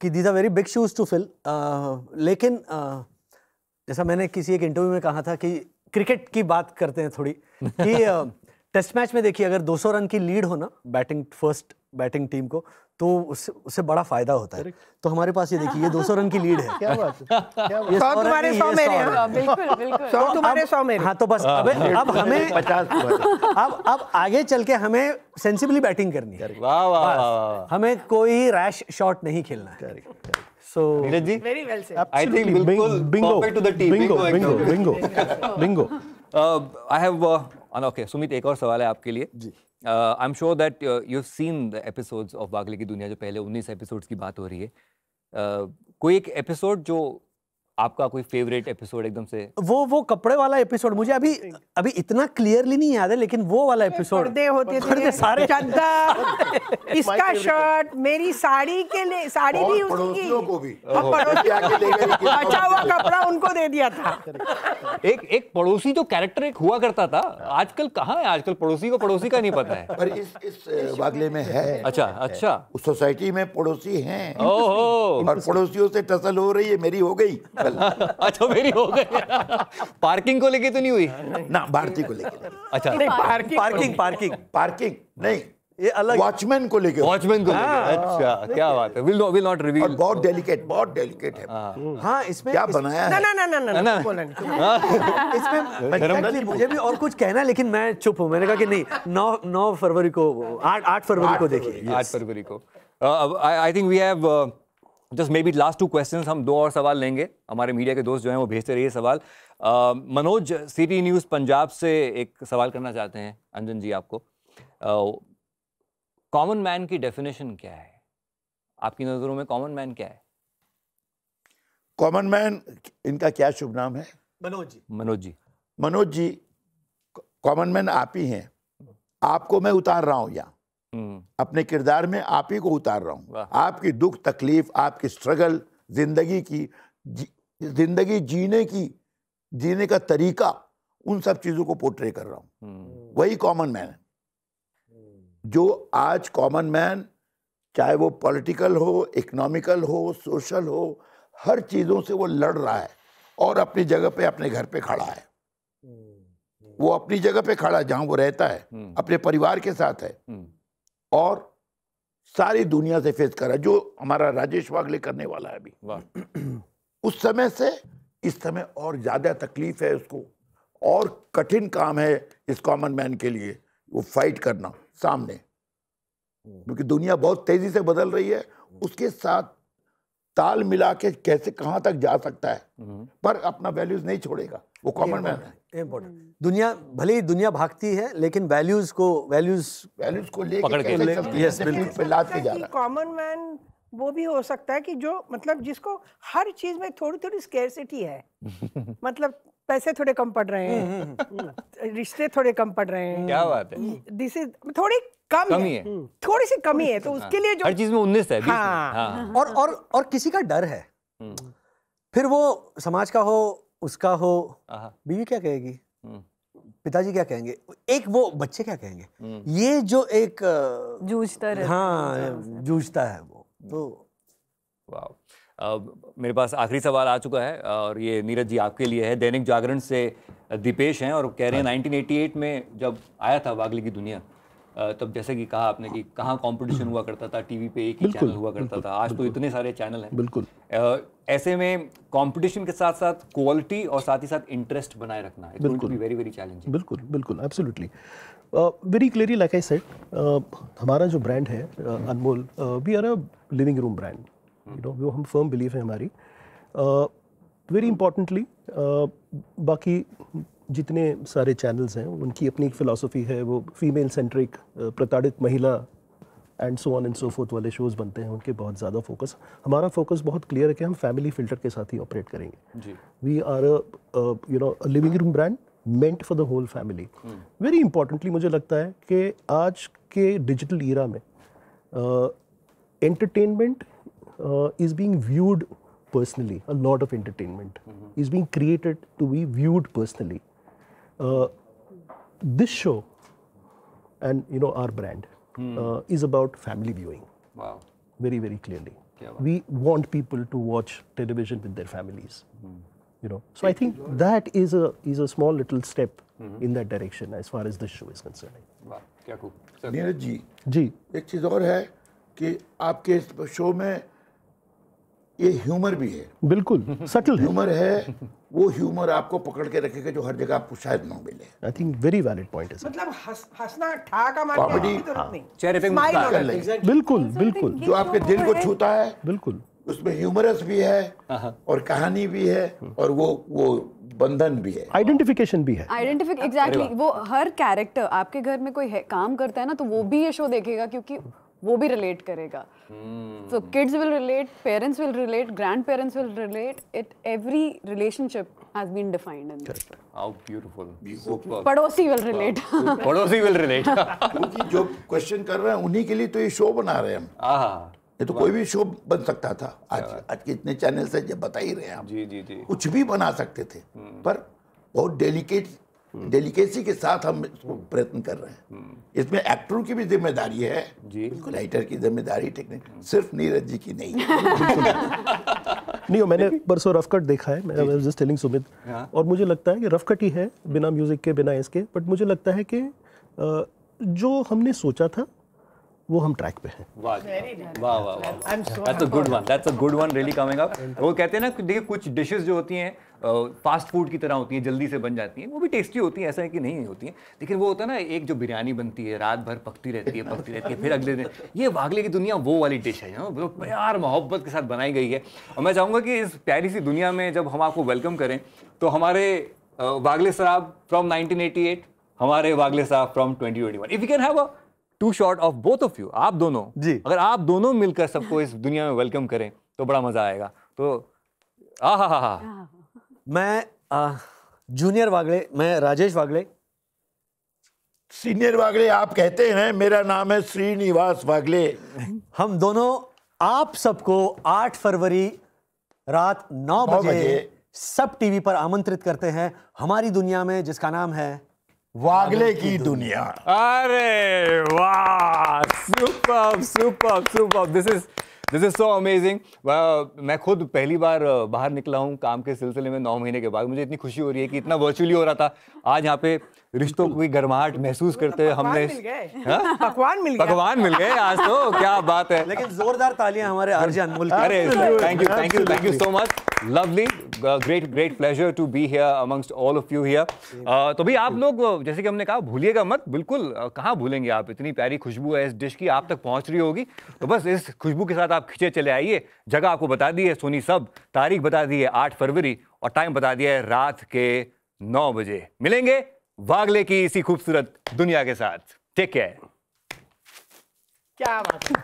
Speaker 3: कि these are very big shoes to fill, लेकिन जैसा मैंने किसी एक इंटरव्यू में कहा था कि क्रिकेट की बात करते हैं थोड़ी कि टेस्ट मैच में देखिए अगर 200 रन की लीड हो ना फर्स्ट बैटिंग टीम को, तो उससे बड़ा फायदा होता है। तो हमारे पास ये देखिए, ये 200 रन की लीड है।
Speaker 2: क्या बात है, क्या बात है?
Speaker 5: 100 तुम्हारे 100 मेरे,
Speaker 6: बिल्कुल बिल्कुल।
Speaker 5: 100 तुम्हारे 100 मेरे।
Speaker 3: हाँ तो बस अब हमें
Speaker 4: 50
Speaker 3: अब आगे चल के हमें सेंसिबली बैटिंग करनी है।
Speaker 1: वाह वाह वाह,
Speaker 3: हमें कोई रैश शॉट नहीं खेलना है। So
Speaker 1: Neeraj ji,
Speaker 5: very well said.
Speaker 1: I think बिल्कुल perfect to the team.
Speaker 2: Bingo.
Speaker 1: I have okay Sumit, एक और सवाल है आपके लिए जी। I am sure that you have seen the episodes of Wagle की दुनिया, जो पहले 19 एपिसोड्स की बात हो रही है। कोई एक एपिसोड जो आपका कोई फेवरेट एपिसोड एकदम से?
Speaker 3: वो कपड़े वाला एपिसोड मुझे अभी इतना क्लियरली नहीं याद है, लेकिन वो वाला एपिसोड
Speaker 5: पर्दे होते थे
Speaker 3: सारे,
Speaker 5: चादर, इसका शर्ट, मेरी साड़ी के लिए, साड़ी भी उसकी,
Speaker 4: पड़ोसियों को भी
Speaker 5: और बचा हुआ कपड़ा उनको दे दिया था।
Speaker 1: एक पड़ोसी जो कैरेक्टर एक हुआ करता था, आजकल कहाँ है? आजकल पड़ोसी को पड़ोसी का नहीं पता है।
Speaker 4: पर इस वागले में है।
Speaker 1: अच्छा
Speaker 4: उस सोसाइटी में पड़ोसी हैं,
Speaker 1: ओहो,
Speaker 4: और पड़ोसियों से टसल हो रही है, मेरी हो गई।
Speaker 1: अच्छा मेरी हो गई। पार्किंग को लेके तो नहीं हुई
Speaker 4: ना, भारती को लेके।
Speaker 1: अच्छा,
Speaker 4: पार्किंग नहीं,
Speaker 3: ये अलग,
Speaker 4: वॉचमैन को लेके।
Speaker 1: अच्छा क्या बात है, विल नॉट रिवील।
Speaker 4: और बहुत डेलिकेट है।
Speaker 3: हाँ इसमें
Speaker 4: क्या बनाया है?
Speaker 5: ना
Speaker 3: इसमें मुझे भी और कुछ कहना है, लेकिन मैं चुप हूँ। मैंने कहा कि नहीं, 9 फरवरी को 8 फरवरी को देखिए,
Speaker 1: 8 फरवरी को। I think we have just maybe last 2 questions. हम 2 और सवाल लेंगे, हमारे मीडिया के दोस्त जो हैं वो भेजते रहिए सवाल। मनोज सिटी न्यूज़ पंजाब से एक सवाल करना चाहते हैं अंजन जी आपको। कॉमन मैन की डेफिनेशन क्या है आपकी नजरों में? कॉमन मैन क्या है?
Speaker 4: कॉमन मैन, इनका क्या शुभ नाम है?
Speaker 1: मनोज जी,
Speaker 4: कॉमन मैन आप ही हैं। आपको मैं उतार रहा हूं यहाँ, अपने किरदार में आप ही को उतार रहा हूं। आपकी दुख तकलीफ, आपकी स्ट्रगल, जिंदगी जीने का तरीका, उन सब चीजों को पोर्ट्रे कर रहा हूं। वही कॉमन मैन है। जो आज कॉमन मैन, चाहे वो पॉलिटिकल हो, इकोनॉमिकल हो, सोशल हो, हर चीजों से वो लड़ रहा है और अपनी जगह पे, अपने घर पे खड़ा है। वो अपनी जगह पे खड़ा है जहां वो रहता है, अपने परिवार के साथ है, और सारी दुनिया से फेस कर रहा है, जो हमारा राजेश वागले करने वाला है अभी। उस समय से इस समय और ज्यादा तकलीफ है उसको, और कठिन काम है इस कॉमन मैन के लिए वो फाइट करना सामने, क्योंकि दुनिया बहुत तेजी से बदल रही है। उसके साथ ताल मिला के कैसे कहां तक जा सकता है, पर अपना वैल्यूज नहीं छोड़ेगा। वो कॉमन मैन है।
Speaker 3: दुनिया, भले ही दुनिया भागती है, लेकिन वैल्यूज को
Speaker 1: पकड़ के
Speaker 4: लाद के जा रहा है।
Speaker 5: कॉमन मैन वो भी हो सकता है कि जो मतलब जिसको हर चीज में थोड़ी थोड़ी स्केर्सिटी है। मतलब पैसे थोड़े कम पड़ रहे हैं, रिश्ते थोड़े कम पड़ रहे हैं।
Speaker 1: क्या बात है,
Speaker 5: दिस इज थोड़ी कमी है, थोड़ी सी कमी है, तो उसके लिए जो
Speaker 1: हर चीज में 19 है, 20
Speaker 5: हाँ।
Speaker 3: और किसी का डर है, फिर वो समाज का हो, उसका हो, बीवी क्या कहेगी, पिताजी क्या कहेंगे, एक वो बच्चे क्या कहेंगे, ये जो एक
Speaker 6: जूझता रहता
Speaker 3: हाँ जूझता है वो तो।
Speaker 1: वाह, मेरे पास आखिरी सवाल आ चुका है और ये नीरज जी आपके लिए है। दैनिक जागरण से दीपेश हैं और कह रहे हैं 1988 में जब आया था वागले की दुनिया, तब जैसे कि कहा आपने कि कहाँ कंपटीशन हुआ करता था, टीवी पे एक ही चैनल हुआ करता था, आज तो इतने सारे चैनल हैं।
Speaker 2: बिल्कुल।
Speaker 1: ऐसे में कंपटीशन के साथ साथ क्वालिटी और साथ ही साथ इंटरेस्ट बनाए रखना है वेरी वेरी चैलेंजिंग।
Speaker 2: बिल्कुल बिल्कुल, absolutely, very clearly like I said, हमारा जो ब्रांड है Anmol, we are a living room brand, you know, वो हम फर्म बिलीव है हमारी। वेरी इंपॉर्टेंटली बाकी जितने सारे चैनल्स हैं उनकी अपनी एक फिलॉसफी है, वो फीमेल सेंट्रिक, प्रताड़ित महिला and so on and so fourth वाले शोज़ बनते हैं, उनके बहुत ज़्यादा फोकस, हमारा फोकस बहुत क्लियर है कि हम फैमिली फिल्टर के साथ ही ऑपरेट करेंगे। We are you know a living room brand meant for the whole family. Very importantly मुझे लगता है कि आज के डिजिटल ईरा में entertainment is being viewed personally. A lot of entertainment is being created to be viewed personally. This show and you know our brand is about family viewing.
Speaker 1: Wow.
Speaker 2: Very very clearly. We want people to watch television with their families. You know, so I think that is a small little step in that direction as far as this show is concerned.
Speaker 1: वाह, क्या खूब।
Speaker 4: नीरज जी,
Speaker 2: जी,
Speaker 4: एक चीज़ और है कि आपके इस show में ये ह्यूमर भी है।
Speaker 2: बिल्कुल सटल है।
Speaker 4: ह्यूमर है, वो ह्यूमर आपको पकड़ के रखेगा जो हर जगह आपको शायद ना मिले।
Speaker 2: I think very valid point है।
Speaker 5: मतलब हंसना ठहाका मारने की
Speaker 4: Comedy,
Speaker 5: जरूरत नहीं,
Speaker 1: चेहरे पे
Speaker 5: Smile
Speaker 1: मुस्कुराहट
Speaker 5: होना चाहिए।
Speaker 2: बिल्कुल बिल्कुल
Speaker 4: जो आपके दिल को छूता है,
Speaker 2: बिल्कुल,
Speaker 4: उसमें ह्यूमरस भी है और कहानी भी है और वो बंधन भी है,
Speaker 2: आइडेंटिफिकेशन भी है।
Speaker 6: आइडेंटिफिक एग्जैक्टली, वो हर कैरेक्टर आपके घर में कोई काम करता है ना, तो वो भी ये शो देखेगा क्योंकि वो भी रिलेट करेगा। So kids will relate, parents will relate, grandparents will relate. Every relationship has been defined in this.
Speaker 1: How beautiful. Superb.
Speaker 6: पड़ोसी will relate.
Speaker 1: पड़ोसी will relate.
Speaker 4: क्योंकि जो क्वेश्चन कर रहे हैं उन्हीं के लिए तो ये शो बना रहे हैं हम।
Speaker 1: आहा,
Speaker 4: ये तो कोई भी शो बन सकता था। आज के इतने चैनल से जब बता ही रहे हैं हम,
Speaker 1: जी जी जी,
Speaker 4: कुछ भी बना सकते थे, पर बहुत डेलिकेसी के साथ हम इसको प्रयत्न कर रहे हैं। इसमें एक्टरों की भी जिम्मेदारी है, बिल्कुल, राइटर की जिम्मेदारी, टेक्निक सिर्फ नीरज जी की नहीं है।
Speaker 2: नहीं, मैंने परसों रफ कट देखा है, मैं जस्ट टेलिंग सुमित, और मुझे लगता है कि रफ कट ही है, बिना म्यूजिक के, बिना इसके, बट मुझे लगता है कि जो हमने सोचा था वो हम ट्रैक पे हैं।
Speaker 1: वाह वाह वाह, that's a good one, that's a good one really coming up. वो कहते हैं ना, देखिए कुछ डिशेस जो होती हैं फास्ट फूड की तरह होती हैं, जल्दी से बन जाती हैं, वो भी टेस्टी होती हैं, ऐसा है कि नहीं होती हैं, लेकिन वो होता है ना, एक जो बिरयानी बनती है रात भर पकती रहती है, फिर अगले दिन, ये वागले की दुनिया वो वाली डिश है जो प्यार मोहब्बत के साथ बनाई गई है। और मैं चाहूँगा कि इस प्यारी सी दुनिया में जब हम आपको वेलकम करें तो हमारे वागले साहब फ्रॉम 1988, हमारे वागले साहब from 2021, if you can have a two shot of both of you, आप दोनों
Speaker 3: जी,
Speaker 1: अगर आप दोनों मिलकर सबको इस दुनिया में वेलकम करें तो बड़ा मजा आएगा। तो हा
Speaker 3: मैं जूनियर वागले, मैं राजेश वागले।
Speaker 4: सीनियर वागले आप कहते हैं, मेरा नाम है श्रीनिवास वागले।
Speaker 3: हम दोनों आप सबको 8 फरवरी रात 9 बजे सब टीवी पर आमंत्रित करते हैं हमारी दुनिया में, जिसका नाम है
Speaker 4: वागले की दुनिया।
Speaker 1: अरे वाह, super super super, this is so amazing. मैं खुद पहली बार बाहर निकला हूँ काम के सिलसिले में 9 महीने के बाद। मुझे इतनी खुशी हो रही है कि इतना वर्चुअली हो रहा था, आज यहाँ पे रिश्तों की गर्माहट महसूस करते हुए हमने
Speaker 5: पकवान मिल गए
Speaker 1: आज, तो क्या बात है।
Speaker 3: लेकिन जोरदार तालियां हमारे आरजे अनमोल की।
Speaker 1: अरे thank you so much, lovely, great pleasure to be here amongst all of you here. तो भाई आप लोग, जैसे कि हमने कहा, भूलिएगा मत, बिल्कुल कहाँ भूलेंगे आप, इतनी प्यारी खुशबू है इस डिश की, आप तक पहुंच रही होगी, तो बस इस खुशबू के साथ आप खिंचे चले आइए। जगह आपको बता दी है सोनी सब, तारीख बता दी है 8 फरवरी और टाइम बता दिया है रात के 9 बजे। मिलेंगे वागले की इसी खूबसूरत दुनिया के साथ। Take care.
Speaker 5: क्या बात है।